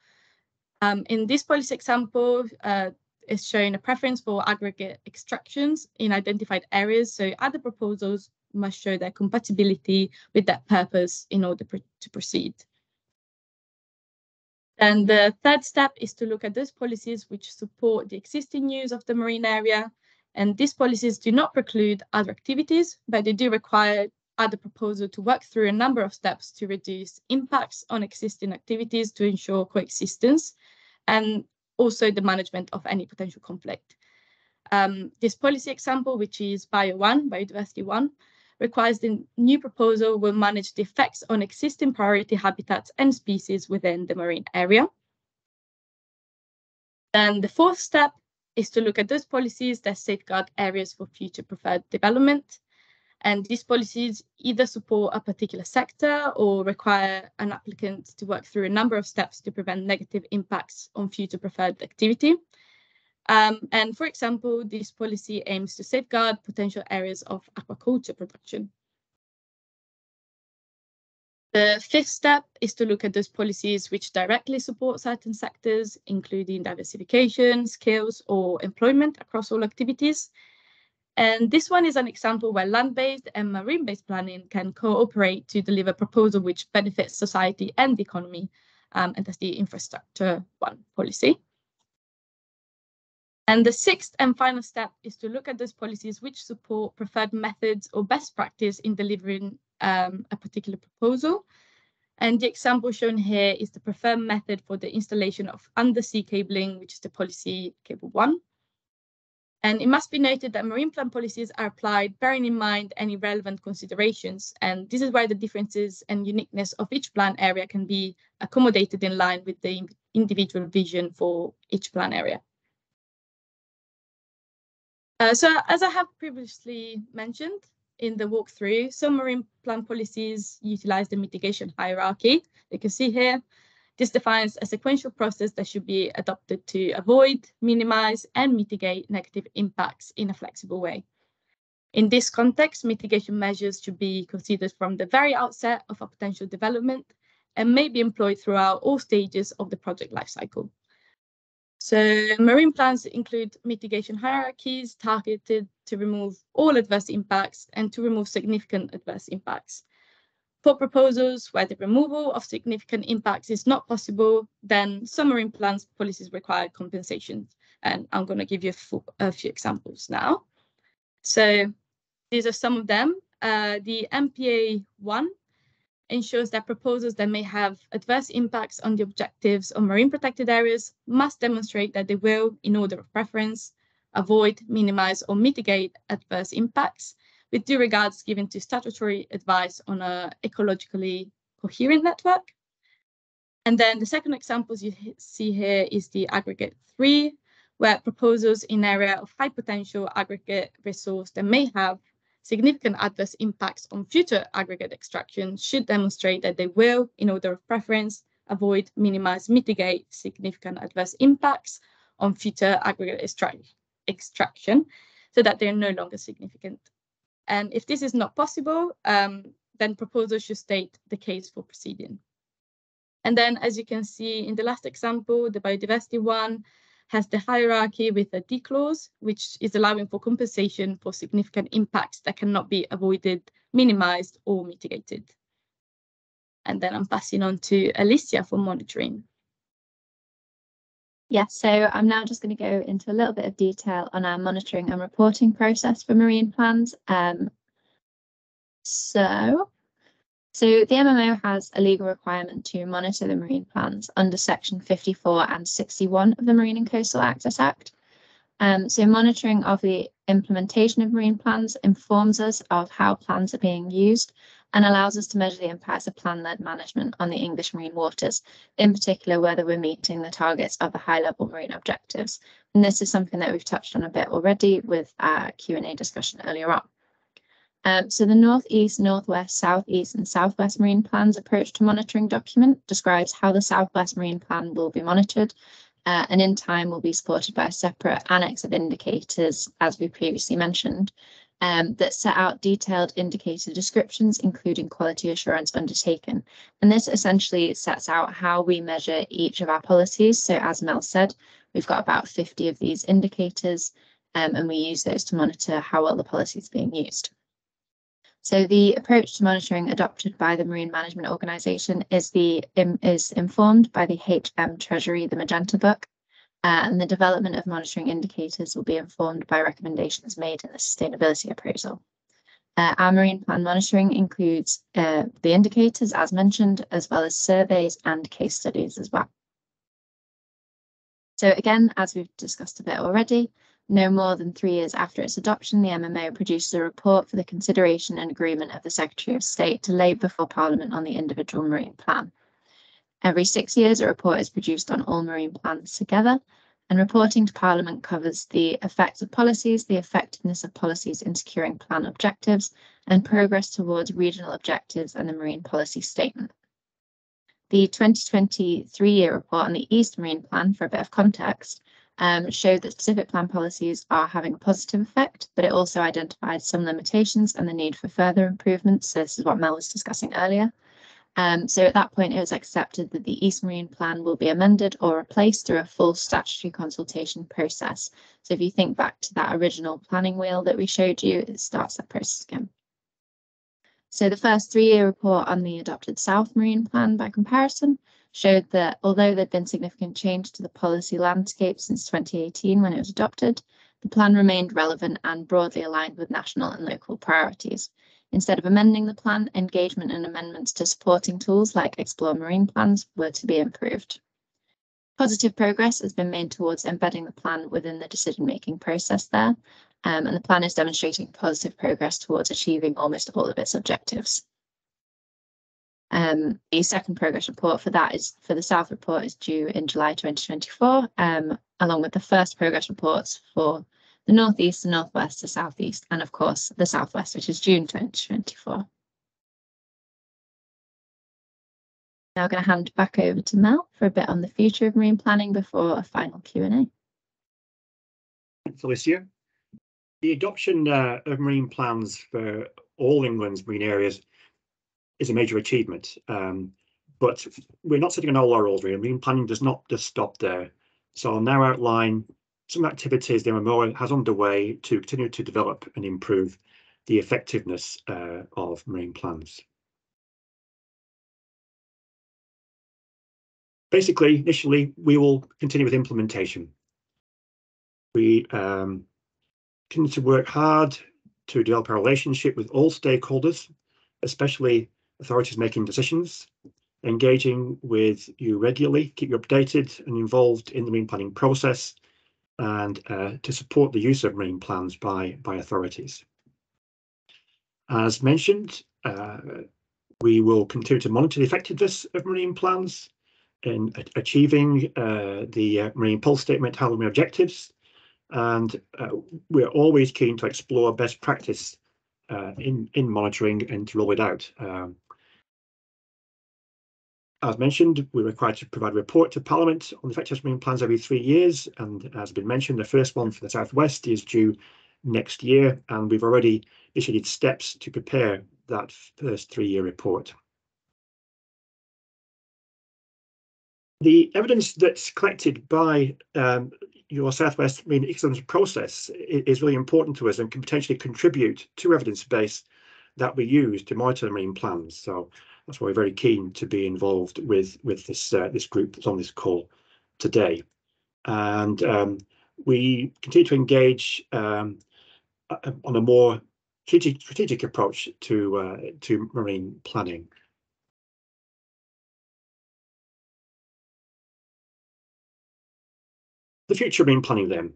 In this policy example, is showing a preference for aggregate extractions in identified areas. So other proposals must show their compatibility with that purpose in order to proceed. And the third step is to look at those policies which support the existing use of the marine area. And these policies do not preclude other activities, but they do require other proposal to work through a number of steps to reduce impacts on existing activities to ensure coexistence and also the management of any potential conflict. This policy example, which is biodiversity 1, requires the new proposal will manage the effects on existing priority habitats and species within the marine area. Then the fourth step is to look at those policies that safeguard areas for future preferred development. And these policies either support a particular sector or require an applicant to work through a number of steps to prevent negative impacts on future preferred activity. And for example, this policy aims to safeguard potential areas of aquaculture production. The fifth step is to look at those policies which directly support certain sectors, including diversification, skills, or employment across all activities. And this one is an example where land-based and marine-based planning can cooperate to deliver a proposal which benefits society and the economy, and that's the infrastructure 1 policy. And the sixth and final step is to look at those policies which support preferred methods or best practice in delivering a particular proposal. And the example shown here is the preferred method for the installation of undersea cabling, which is the policy cable 1. And it must be noted that marine plan policies are applied bearing in mind any relevant considerations. And this is where the differences and uniqueness of each plan area can be accommodated in line with the individual vision for each plan area. So as I have previously mentioned in the walkthrough, some marine plan policies utilize the mitigation hierarchy. You can see here, this defines a sequential process that should be adopted to avoid, minimize, and mitigate negative impacts in a flexible way. In this context, mitigation measures should be considered from the very outset of a potential development and may be employed throughout all stages of the project lifecycle. So marine plans include mitigation hierarchies targeted to remove all adverse impacts and to remove significant adverse impacts. For proposals where the removal of significant impacts is not possible, then some marine plans policies require compensation. And I'm going to give you a few examples now. So these are some of them. The MPA 1 ensures that proposals that may have adverse impacts on the objectives of marine protected areas must demonstrate that they will, in order of preference, avoid, minimize, or mitigate adverse impacts, with due regards given to statutory advice on an ecologically coherent network. And then the second example you see here is the aggregate 3, where proposals in area of high potential aggregate resource that may have significant adverse impacts on future aggregate extraction should demonstrate that they will, in order of preference, avoid, minimize, mitigate significant adverse impacts on future aggregate extraction so that they're no longer significant. And if this is not possible, then proposals should state the case for proceeding. And then, as you can see in the last example, the biodiversity 1 has the hierarchy with a D clause, which is allowing for compensation for significant impacts that cannot be avoided, minimized, or mitigated. And then I'm passing on to Alicia for monitoring. Yes, so I'm now just going to go into a little bit of detail on our monitoring and reporting process for marine plans. So the MMO has a legal requirement to monitor the marine plans under Section 54 and 61 of the Marine and Coastal Access Act. So monitoring of the implementation of marine plans informs us of how plans are being used and allows us to measure the impacts of plan-led management on the English marine waters, in particular whether we're meeting the targets of the high-level marine objectives. And this is something that we've touched on a bit already with our Q&A discussion earlier on. So the Northeast, Northwest, Southeast and Southwest Marine Plans approach to monitoring document describes how the Southwest Marine Plan will be monitored and in time will be supported by a separate annex of indicators, as we previously mentioned, that set out detailed indicator descriptions, including quality assurance undertaken. And this essentially sets out how we measure each of our policies. So as Mel said, we've got about 50 of these indicators and we use those to monitor how well the policy is being used. So the approach to monitoring adopted by the Marine Management Organisation is informed by the HM Treasury, the Magenta Book, and the development of monitoring indicators will be informed by recommendations made in the sustainability appraisal. Our marine plan monitoring includes the indicators, as mentioned, as well as surveys and case studies as well. So again, as we've discussed a bit already, no more than 3 years after its adoption, the MMO produces a report for the consideration and agreement of the Secretary of State to lay before Parliament on the individual marine plan. Every 6 years, a report is produced on all marine plans together, and reporting to Parliament covers the effects of policies, the effectiveness of policies in securing plan objectives, and progress towards regional objectives and the marine policy statement. The 2023 year report on the East Marine Plan, for a bit of context, showed that specific plan policies are having a positive effect, but it also identified some limitations and the need for further improvements. So this is what Mel was discussing earlier. So at that point, it was accepted that the East Marine Plan will be amended or replaced through a full statutory consultation process. So if you think back to that original planning wheel that we showed you, it starts that process again. So the first 3-year report on the adopted South Marine Plan, by comparison, showed that although there'd been significant change to the policy landscape since 2018 when it was adopted, the plan remained relevant and broadly aligned with national and local priorities. Instead of amending the plan, engagement and amendments to supporting tools like Explore Marine Plans were to be improved. Positive progress has been made towards embedding the plan within the decision-making process there, and the plan is demonstrating positive progress towards achieving almost all of its objectives. The second progress report for the South report is due in July 2024, along with the first progress reports for the Northeast, the Northwest, the Southeast, and of course the Southwest, which is June 2024. Now I'm going to hand back over to Mel for a bit on the future of marine planning before a final Q&A. Thanks, Alicia. The adoption of marine plans for all England's marine areas is a major achievement, but we're not sitting on our laurels really. Marine planning does not just stop there. So I'll now outline some activities the MMO has underway to continue to develop and improve the effectiveness of marine plans. Basically, initially, we will continue with implementation. We continue to work hard to develop our relationship with all stakeholders, especially authorities making decisions, engaging with you regularly, keep you updated and involved in the marine planning process, and to support the use of marine plans by authorities. As mentioned, we will continue to monitor the effectiveness of marine plans in achieving the marine policy statement handling objectives, and we're always keen to explore best practice in monitoring and to roll it out. As mentioned, we're required to provide a report to Parliament on the effectiveness of marine plans every 3 years, and as has been mentioned, the first one for the Southwest is due next year, and we've already initiated steps to prepare that first 3-year report. The evidence that's collected by your Southwest Marine Ecosystems process is really important to us and can potentially contribute to evidence base that we use to monitor marine plans. So that's why we're very keen to be involved with this group that's on this call today. And we continue to engage on a more strategic approach to marine planning. The future of marine planning then.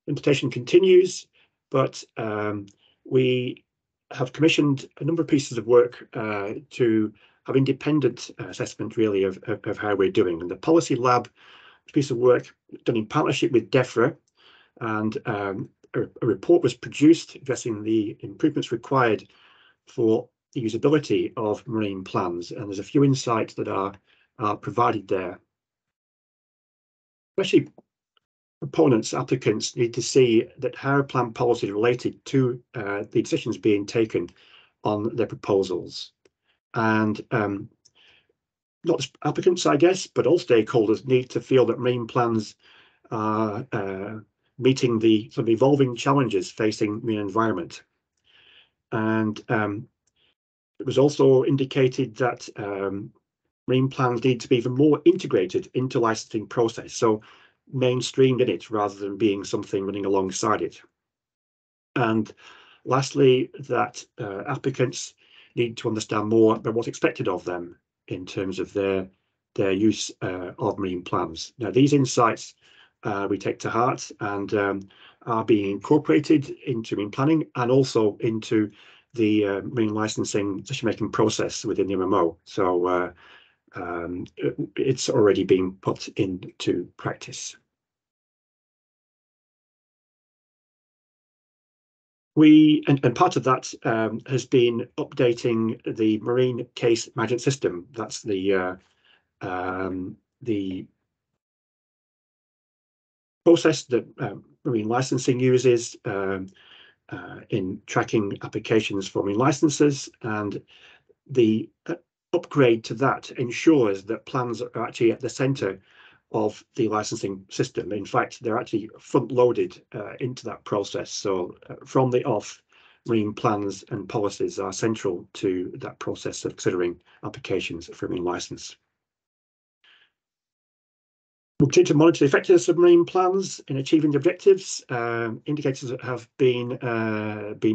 Implementation continues, but we have commissioned a number of pieces of work to have independent assessment really of how we're doing. And the Policy Lab piece of work done in partnership with DEFRA, and a report was produced addressing the improvements required for the usability of marine plans. And there's a few insights that are provided there. Especially proponents, applicants need to see that how plan policy is related to the decisions being taken on their proposals. And not just applicants, I guess, but all stakeholders need to feel that marine plans are meeting the sort of evolving challenges facing marine environment. And it was also indicated that marine plans need to be even more integrated into licensing process. So mainstreamed in it rather than being something running alongside it. And lastly, that applicants need to understand more about what's expected of them in terms of their use of marine plans. Now, these insights we take to heart and are being incorporated into marine planning and also into the marine licensing decision-making process within the MMO. So it's already being put into practice. And part of that has been updating the marine case management system. That's the process that marine licensing uses in tracking applications for marine licenses, and the upgrade to that ensures that plans are actually at the centre of the licensing system. In fact, they're actually front-loaded into that process. So from the off, marine plans and policies are central to that process of considering applications for marine licence. We'll continue to monitor the effectiveness of marine plans in achieving the objectives. Indicators that have been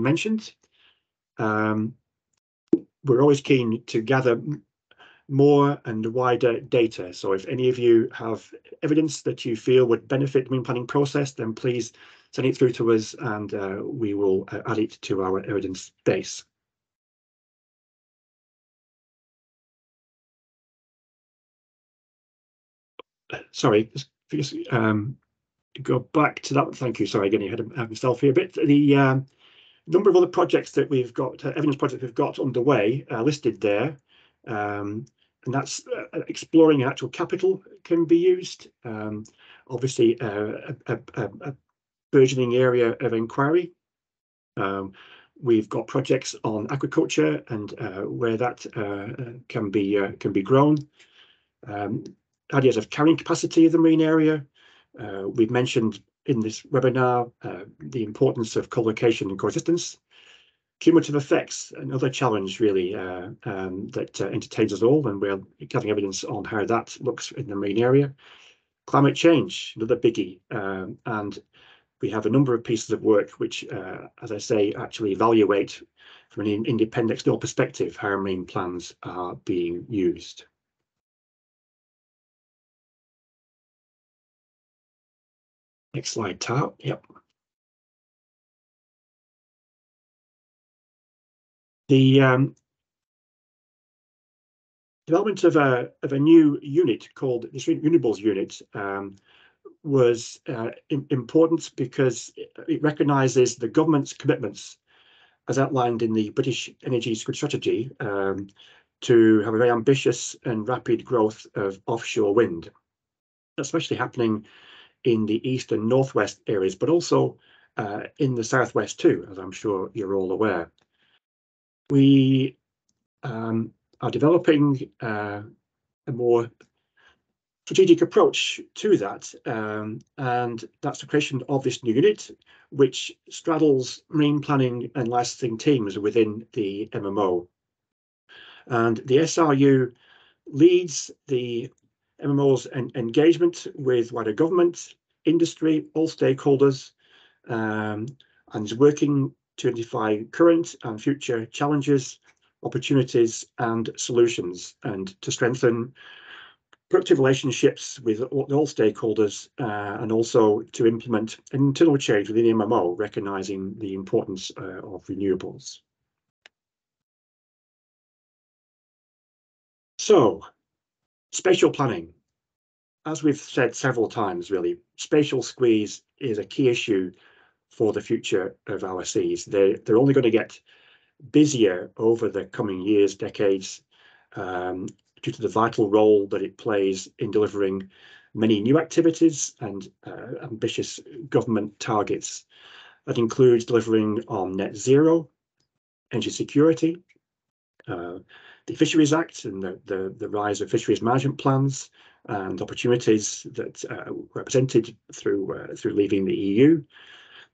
mentioned. We're always keen to gather more and wider data. So if any of you have evidence that you feel would benefit the marine planning process, then please send it through to us and we will add it to our evidence base. Sorry, just go back to that. Thank you. Sorry, getting ahead of myself here a bit. The number of other projects that we've got, evidence projects we've got underway, listed there. And that's exploring actual capital can be used. Obviously, a burgeoning area of inquiry. We've got projects on aquaculture and where that can be grown. Ideas of carrying capacity of the marine area. We've mentioned in this webinar the importance of co-location and coexistence. Cumulative effects, another challenge really that entertains us all, and we're gathering evidence on how that looks in the marine area. Climate change, another biggie, and we have a number of pieces of work which, as I say, actually evaluate from an independent external perspective how marine plans are being used. Next slide, Tar. Yep. The development of a new unit called the Renewables Unit was important because it recognises the government's commitments, as outlined in the British Energy Security Strategy, to have a very ambitious and rapid growth of offshore wind, especially happening in the east and northwest areas, but also in the southwest too, as I'm sure you're all aware. We are developing a more strategic approach to that, and that's the creation of this new unit, which straddles marine planning and licensing teams within the MMO. And the SRU leads the MMO's engagement with wider government, industry, all stakeholders, and is working to identify current and future challenges, opportunities and solutions, and to strengthen productive relationships with all stakeholders, and also to implement internal change within the MMO, recognising the importance of renewables. So, spatial planning. As we've said several times, really, spatial squeeze is a key issue for the future of our seas. They're only going to get busier over the coming years, decades, due to the vital role that it plays in delivering many new activities and ambitious government targets. That includes delivering on net zero, energy security, the Fisheries Act and the rise of fisheries management plans and opportunities that were presented through leaving the EU.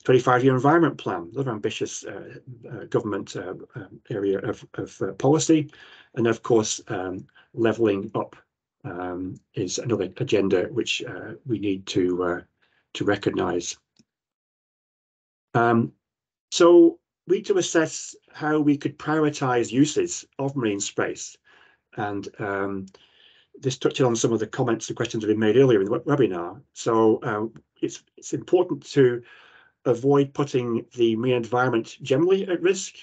25-year environment plan, another ambitious government area of policy, and of course levelling up is another agenda which we need to recognise. So we need to assess how we could prioritise uses of marine space, and this touches on some of the comments and questions that have been made earlier in the webinar. So it's important to avoid putting the marine environment generally at risk,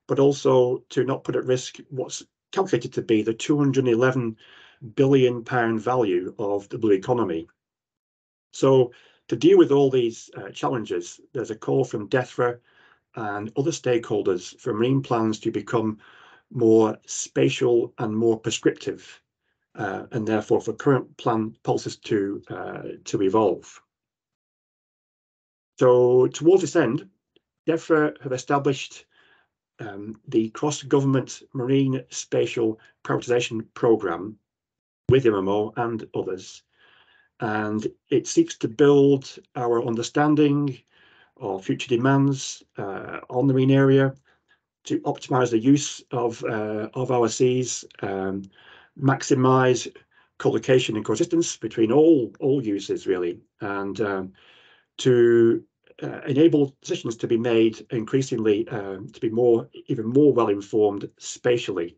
but also to not put at risk what's calculated to be the £211 billion value of the blue economy. So to deal with all these challenges, there's a call from DEFRA and other stakeholders for marine plans to become more spatial and more prescriptive, and therefore for current plan policies to evolve. So towards this end, DEFRA have established the cross-government marine spatial prioritisation programme with MMO and others, and it seeks to build our understanding of future demands on the marine area, to optimise the use of our seas, maximise collocation and coexistence between all uses really, and to enable decisions to be made increasingly to be even more well informed spatially.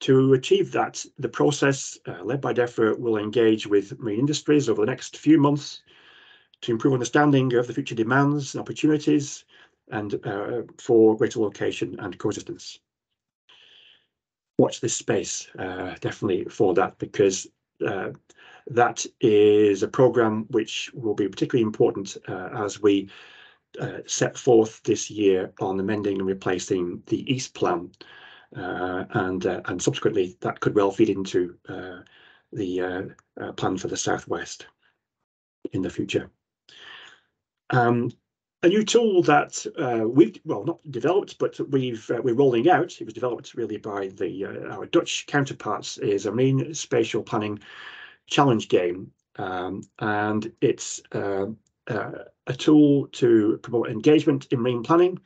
To achieve that, the process led by DEFRA will engage with marine industries over the next few months to improve understanding of the future demands and opportunities, and for greater location and coexistence. Watch this space definitely for that, because that is a programme which will be particularly important as we set forth this year on amending and replacing the East Plan, and subsequently that could well feed into the plan for the Southwest in the future. A new tool that we've not developed, but we're rolling out. It was developed really by our Dutch counterparts. Is a marine spatial planning challenge game, and it's a tool to promote engagement in marine planning.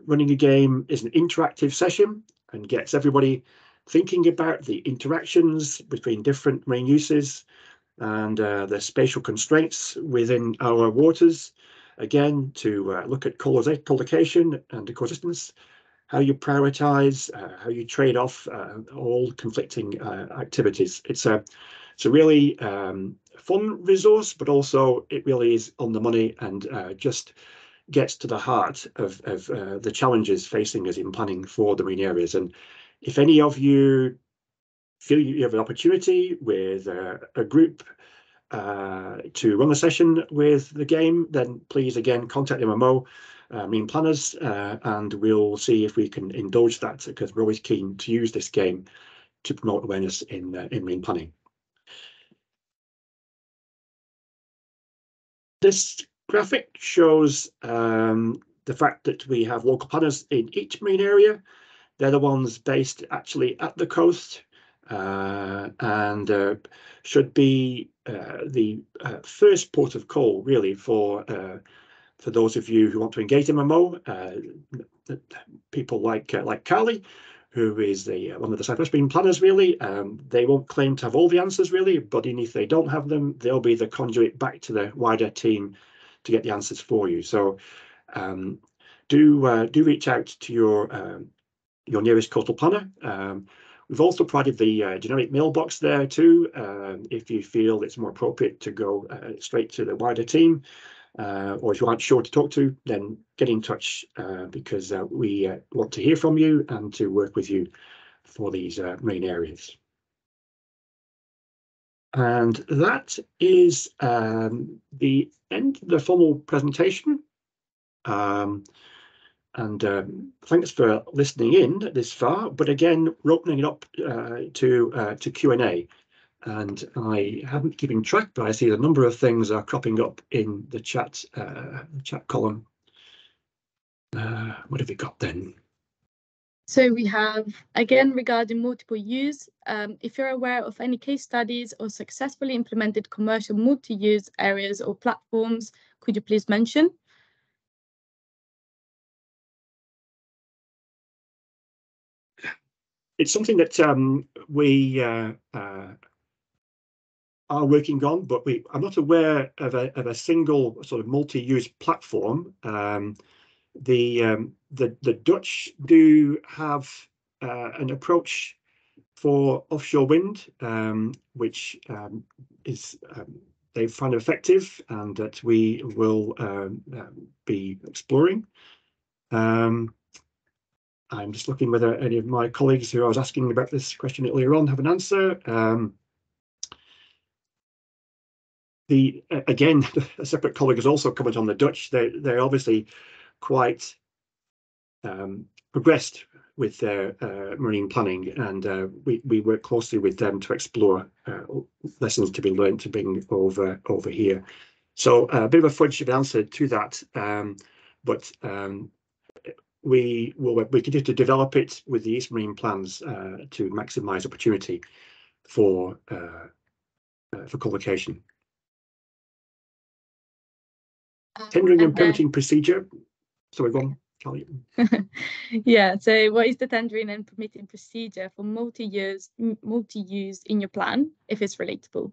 Running a game is an interactive session and gets everybody thinking about the interactions between different marine uses and the spatial constraints within our waters. Again, to look at collocation and coexistence, how you prioritise, how you trade off all conflicting activities. It's a really fun resource, but also it really is on the money and just gets to the heart of the challenges facing us in planning for the marine areas. And if any of you feel you have an opportunity with a group to run a session with the game, then please again contact MMO marine planners, and we'll see if we can indulge that, because we're always keen to use this game to promote awareness in marine planning. This graphic shows the fact that we have local planners in each marine area. They're the ones based actually at the coast, and should be the first port of call really for those of you who want to engage in MMO. People like Carly, who is one of the Southwest marine planners really. They won't claim to have all the answers really, but even if they don't have them, they'll be the conduit back to the wider team to get the answers for you. So do reach out to your nearest coastal planner. We've also provided the generic mailbox there too, if you feel it's more appropriate to go straight to the wider team, or if you aren't sure to talk to, then get in touch, because we want to hear from you and to work with you for these marine areas. And that is the end of the formal presentation. Thanks for listening in this far. But again, we're opening it up to Q&A, and I haven't keeping track, but I see a number of things are cropping up in the chat column. What have we got then? So we have, again, regarding multiple use, if you're aware of any case studies or successfully implemented commercial multi-use areas or platforms, could you please mention? It's something that we are working on, but I'm not aware of a single sort of multi-use platform. The Dutch do have an approach for offshore wind, which is they find effective and that we will be exploring. I'm just looking whether any of my colleagues who I was asking about this question earlier on have an answer. Again, a separate colleague has also commented on the Dutch. They're obviously quite progressed with their marine planning, and we work closely with them to explore lessons to be learned to bring over here. So a bit of a fudge of an answer to that, but we continue to develop it with the East Marine plans to maximise opportunity for co-location. Tendering and permitting procedure. Sorry, go on, Charlie. Yeah, so what is the tendering and permitting procedure for multi-use in your plan, if it's relatable?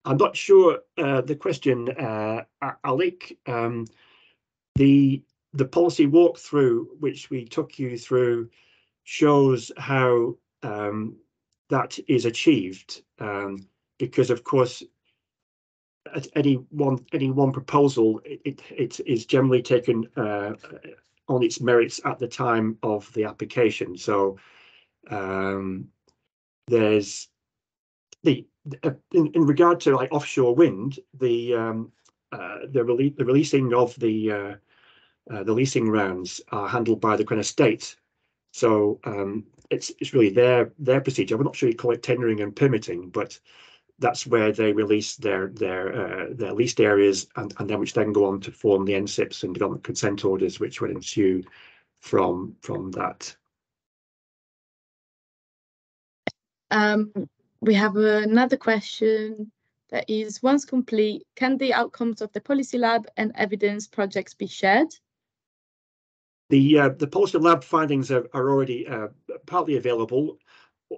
I'm not sure the question, Alec. The policy walkthrough, which we took you through, shows how that is achieved, because of course at any one proposal it is generally taken on its merits at the time of the application. So there's in regard to like offshore wind, the releasing of the leasing rounds are handled by the kind of state. So it's really their procedure. I'm not sure you call it tendering and permitting, but that's where they release their leased areas, and then which then go on to form the NSIPs and development consent orders, which would ensue from that. We have another question that is, once complete, can the outcomes of the policy lab and evidence projects be shared? The policy lab findings are already partly available.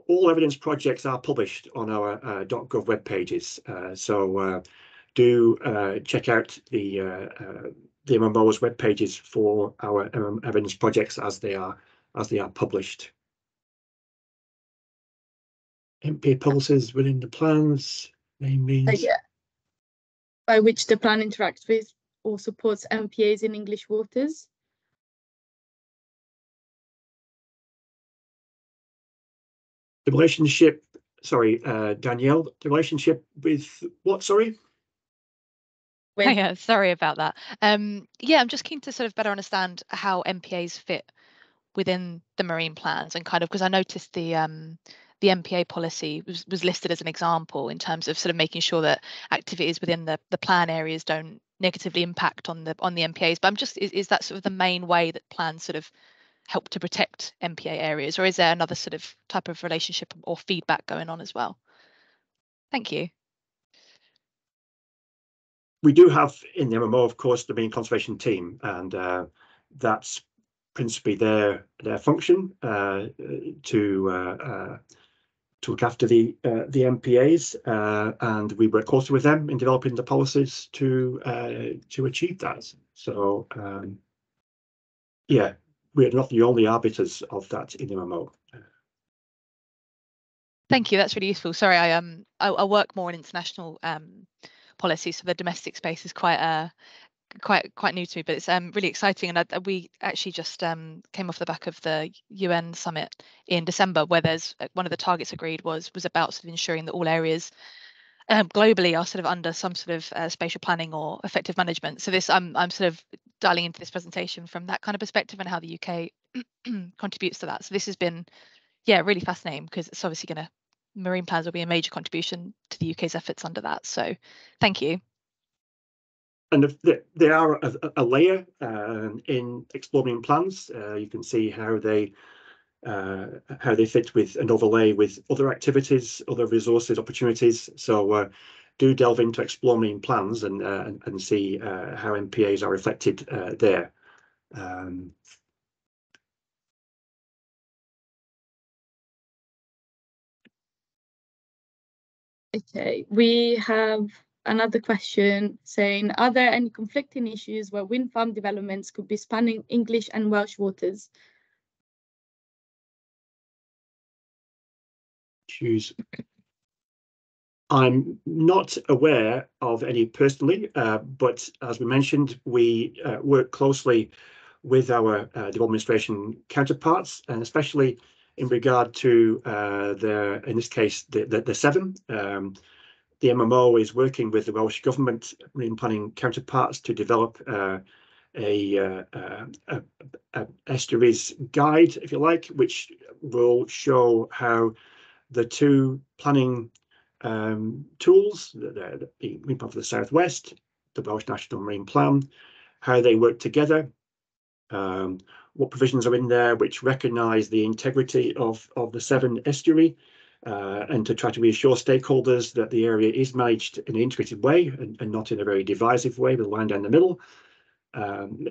All evidence projects are published on our .gov web pages, so do check out the MMO's web pages for our evidence projects as they are published. MPA policies within the plans, main means. Yeah. By which the plan interacts with or supports MPAs in English waters. The relationship, sorry, Danielle, the relationship with what, sorry? Yeah, sorry about that. Yeah, I'm just keen to sort of better understand how MPAs fit within the marine plans, and kind of, because I noticed the MPA policy was listed as an example in terms of sort of making sure that activities within the plan areas don't negatively impact on the MPAs. But I'm just, is that sort of the main way that plans sort of help to protect MPA areas, or is there another sort of type of relationship or feedback going on as well? Thank you. We do have in the MMO, of course, the marine conservation team, and that's principally their function to look after the MPAs, and we work closely with them in developing the policies to achieve that. So yeah, we're not the only arbiters of that in the MMO. Thank you. That's really useful. Sorry, I work more in international policy, so the domestic space is quite new to me, but it's really exciting. And we actually just came off the back of the UN summit in December, where there's one of the targets agreed was about sort of ensuring that all areas globally are sort of under some sort of spatial planning or effective management. So this, I'm sort of dialing into this presentation from that kind of perspective and how the UK contributes to that. So this has been, yeah, really fascinating, because it's obviously going to, marine plans will be a major contribution to the UK's efforts under that. So thank you. And they are a layer in exploring plans. You can see how they fit with and overlay with other activities, other resources, opportunities. So do delve into exploring plans and see how MPAs are reflected there. Okay, we have another question saying, are there any conflicting issues where wind farm developments could be spanning English and Welsh waters? issues. I'm not aware of any personally, but as we mentioned, we work closely with our development administration counterparts, and especially in regard to in this case, the Severn. The MMO is working with the Welsh Government marine planning counterparts to develop a estuaries guide, if you like, which will show how the two planning tools, the Marine Plan for the Southwest, the Welsh National Marine Plan, how they work together, what provisions are in there which recognise the integrity of the Severn estuary, and to try to reassure stakeholders that the area is managed in an integrated way and not in a very divisive way with a line down the middle.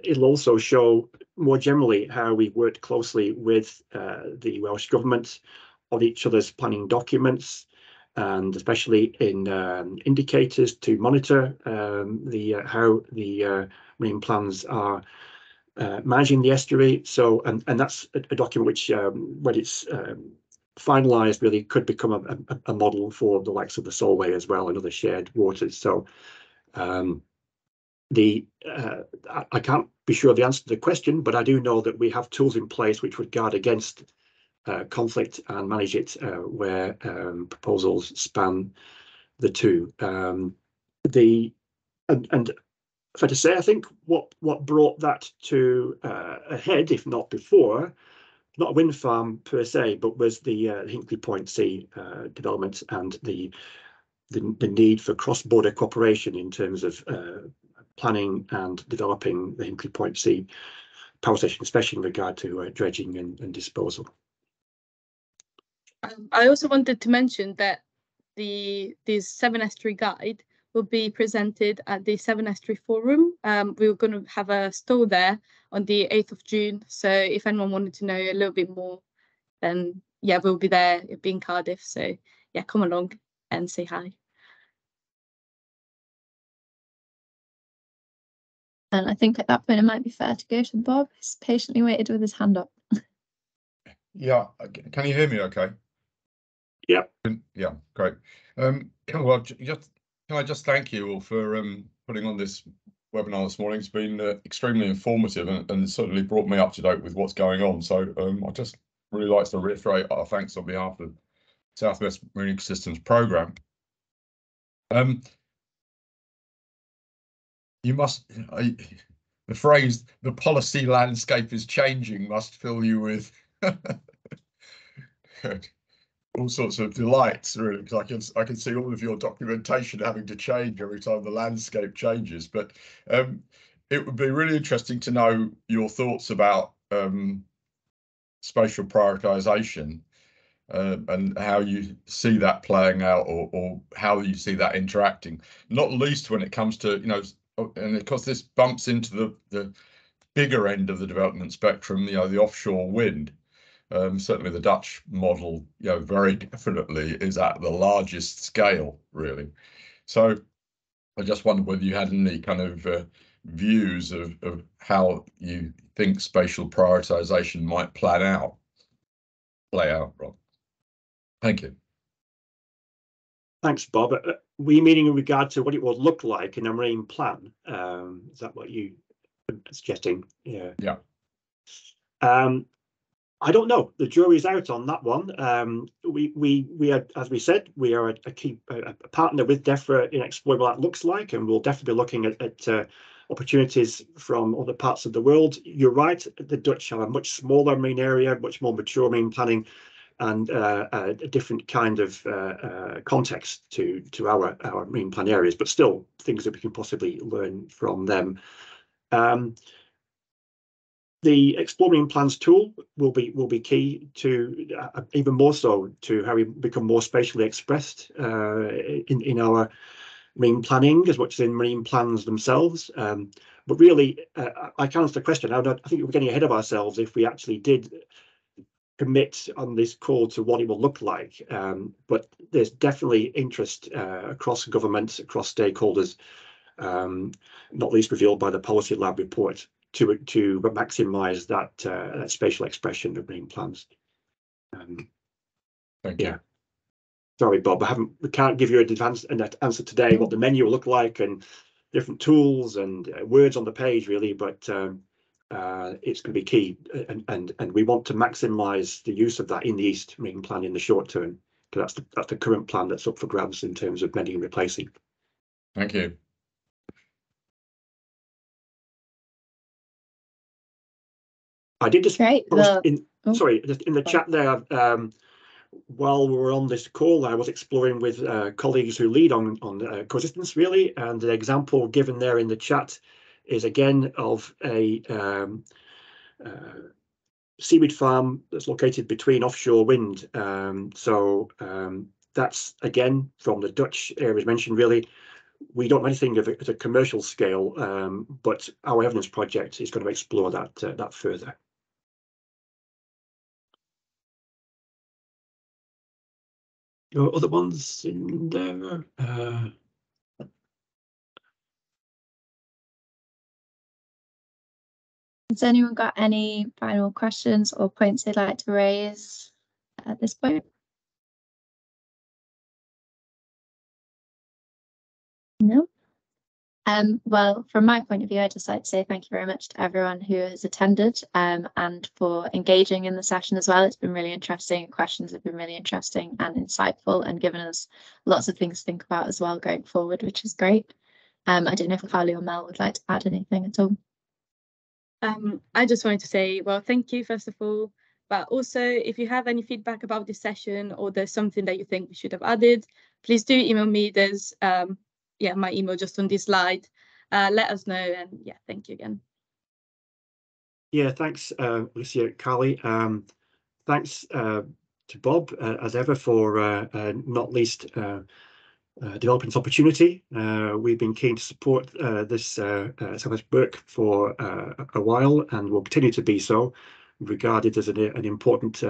It'll also show more generally how we worked closely with the Welsh Government on each other's planning documents, and especially in indicators to monitor how the marine plans are managing the estuary. So, and that's a document which, when it's finalised, really could become a model for the likes of the Solway as well and other shared waters. So, I can't be sure of the answer to the question, but I do know that we have tools in place which would guard against conflict and manage it where proposals span the two. And fair to say, I think what brought that to a head, if not before, not a wind farm per se, but was the Hinkley Point C development and the need for cross-border cooperation in terms of planning and developing the Hinkley Point C power station, especially in regard to dredging and disposal. I also wanted to mention that this Severn Estuary Guide will be presented at the Severn Estuary Forum. We were going to have a stall there on the 8th of June. So if anyone wanted to know a little bit more, then yeah, we'll be there. It'll be in Cardiff. So yeah, come along and say hi. And I think at that point it might be fair to go to Bob. He's patiently waited with his hand up. Yeah, can you hear me okay? Yeah. Yeah, great. Well, can I just thank you all for putting on this webinar this morning. It's been extremely informative and certainly brought me up to date with what's going on. So I just really like to reiterate our thanks on behalf of Southwest Marine Systems Programme. You must, the phrase, the policy landscape is changing, must fill you with all sorts of delights, really, because I can see all of your documentation having to change every time the landscape changes. But it would be really interesting to know your thoughts about spatial prioritisation and how you see that playing out, or how you see that interacting, not least when it comes to, you know, and of course this bumps into the bigger end of the development spectrum, you know, the offshore wind. Certainly the Dutch model, you know, very definitely is at the largest scale, really. So I just wondered whether you had any kind of views of how you think spatial prioritisation might play out, Rob. Thank you. Thanks, Bob. Were you meaning in regard to what it would look like in a marine plan? Is that what you were suggesting? Yeah. Yeah. I don't know. The jury's out on that one. We are, as we said, we are a key partner with DEFRA in exploring what that looks like, and we'll definitely be looking at opportunities from other parts of the world. You're right. The Dutch have a much smaller marine area, much more mature marine planning, and a different kind of context to our marine plan areas, but still things that we can possibly learn from them. The Explore Marine Plans tool will be key to even more so to how we become more spatially expressed in our marine planning as much as in marine plans themselves. But really, I can answer the question. I think we're getting ahead of ourselves if we actually did commit on this call to what it will look like. But there's definitely interest across governments, across stakeholders, not least revealed by the Policy Lab report, to maximise that spatial expression of marine plans. Thank you. sorry, Bob, we can't give you an answer today what the menu will look like and different tools and words on the page really, but it's going to be key, and we want to maximise the use of that in the East Marine Plan in the short term, because that's the current plan that's up for grabs in terms of mending and replacing. Thank you. I did just Great. post just in the chat there. While we were on this call, I was exploring with colleagues who lead on coexistence really, and the example given there in the chat is again of a seaweed farm that's located between offshore wind. That's again from the Dutch areas mentioned really. We don't know anything of it at a commercial scale, but our evidence project is going to explore that further. Other ones in there? Has anyone got any final questions or points they'd like to raise at this point? No. Well, from my point of view, I'd just like to say thank you very much to everyone who has attended and for engaging in the session as well. It's been really interesting. Questions have been really interesting and insightful and given us lots of things to think about as well going forward, which is great. I don't know if Carly or Mel would like to add anything at all. I just wanted to say, well, thank you, first of all. But also, if you have any feedback about this session or there's something that you think we should have added, please do email me. There's my email just on this slide. Let us know, and yeah, thank you again. Yeah, thanks, Lucia, Carly. Thanks to Bob, as ever, for not least developing this opportunity. We've been keen to support this Southwest work for a while, and will continue to be so, regarded as an important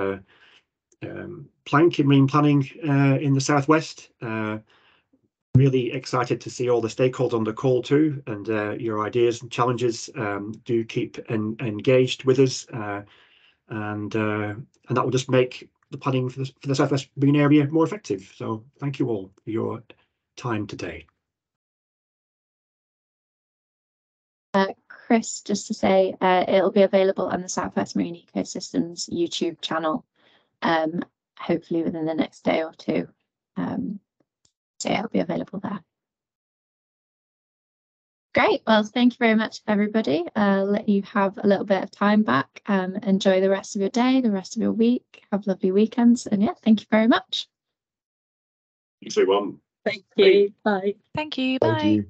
plank in marine planning in the Southwest. Really excited to see all the stakeholders on the call too, and your ideas and challenges. Do keep engaged with us, and that will just make the planning for the Southwest Marine area more effective. So thank you all for your time today. Chris, just to say, it'll be available on the Southwest Marine Ecosystems YouTube channel, hopefully within the next day or two. So yeah, it'll be available there. Great. Well, thank you very much, everybody. I'll let you have a little bit of time back. Enjoy the rest of your day, the rest of your week. Have lovely weekends. And yeah, thank you very much. Thanks, everyone. Thank you. Bye. Thank you. Bye. Thank you.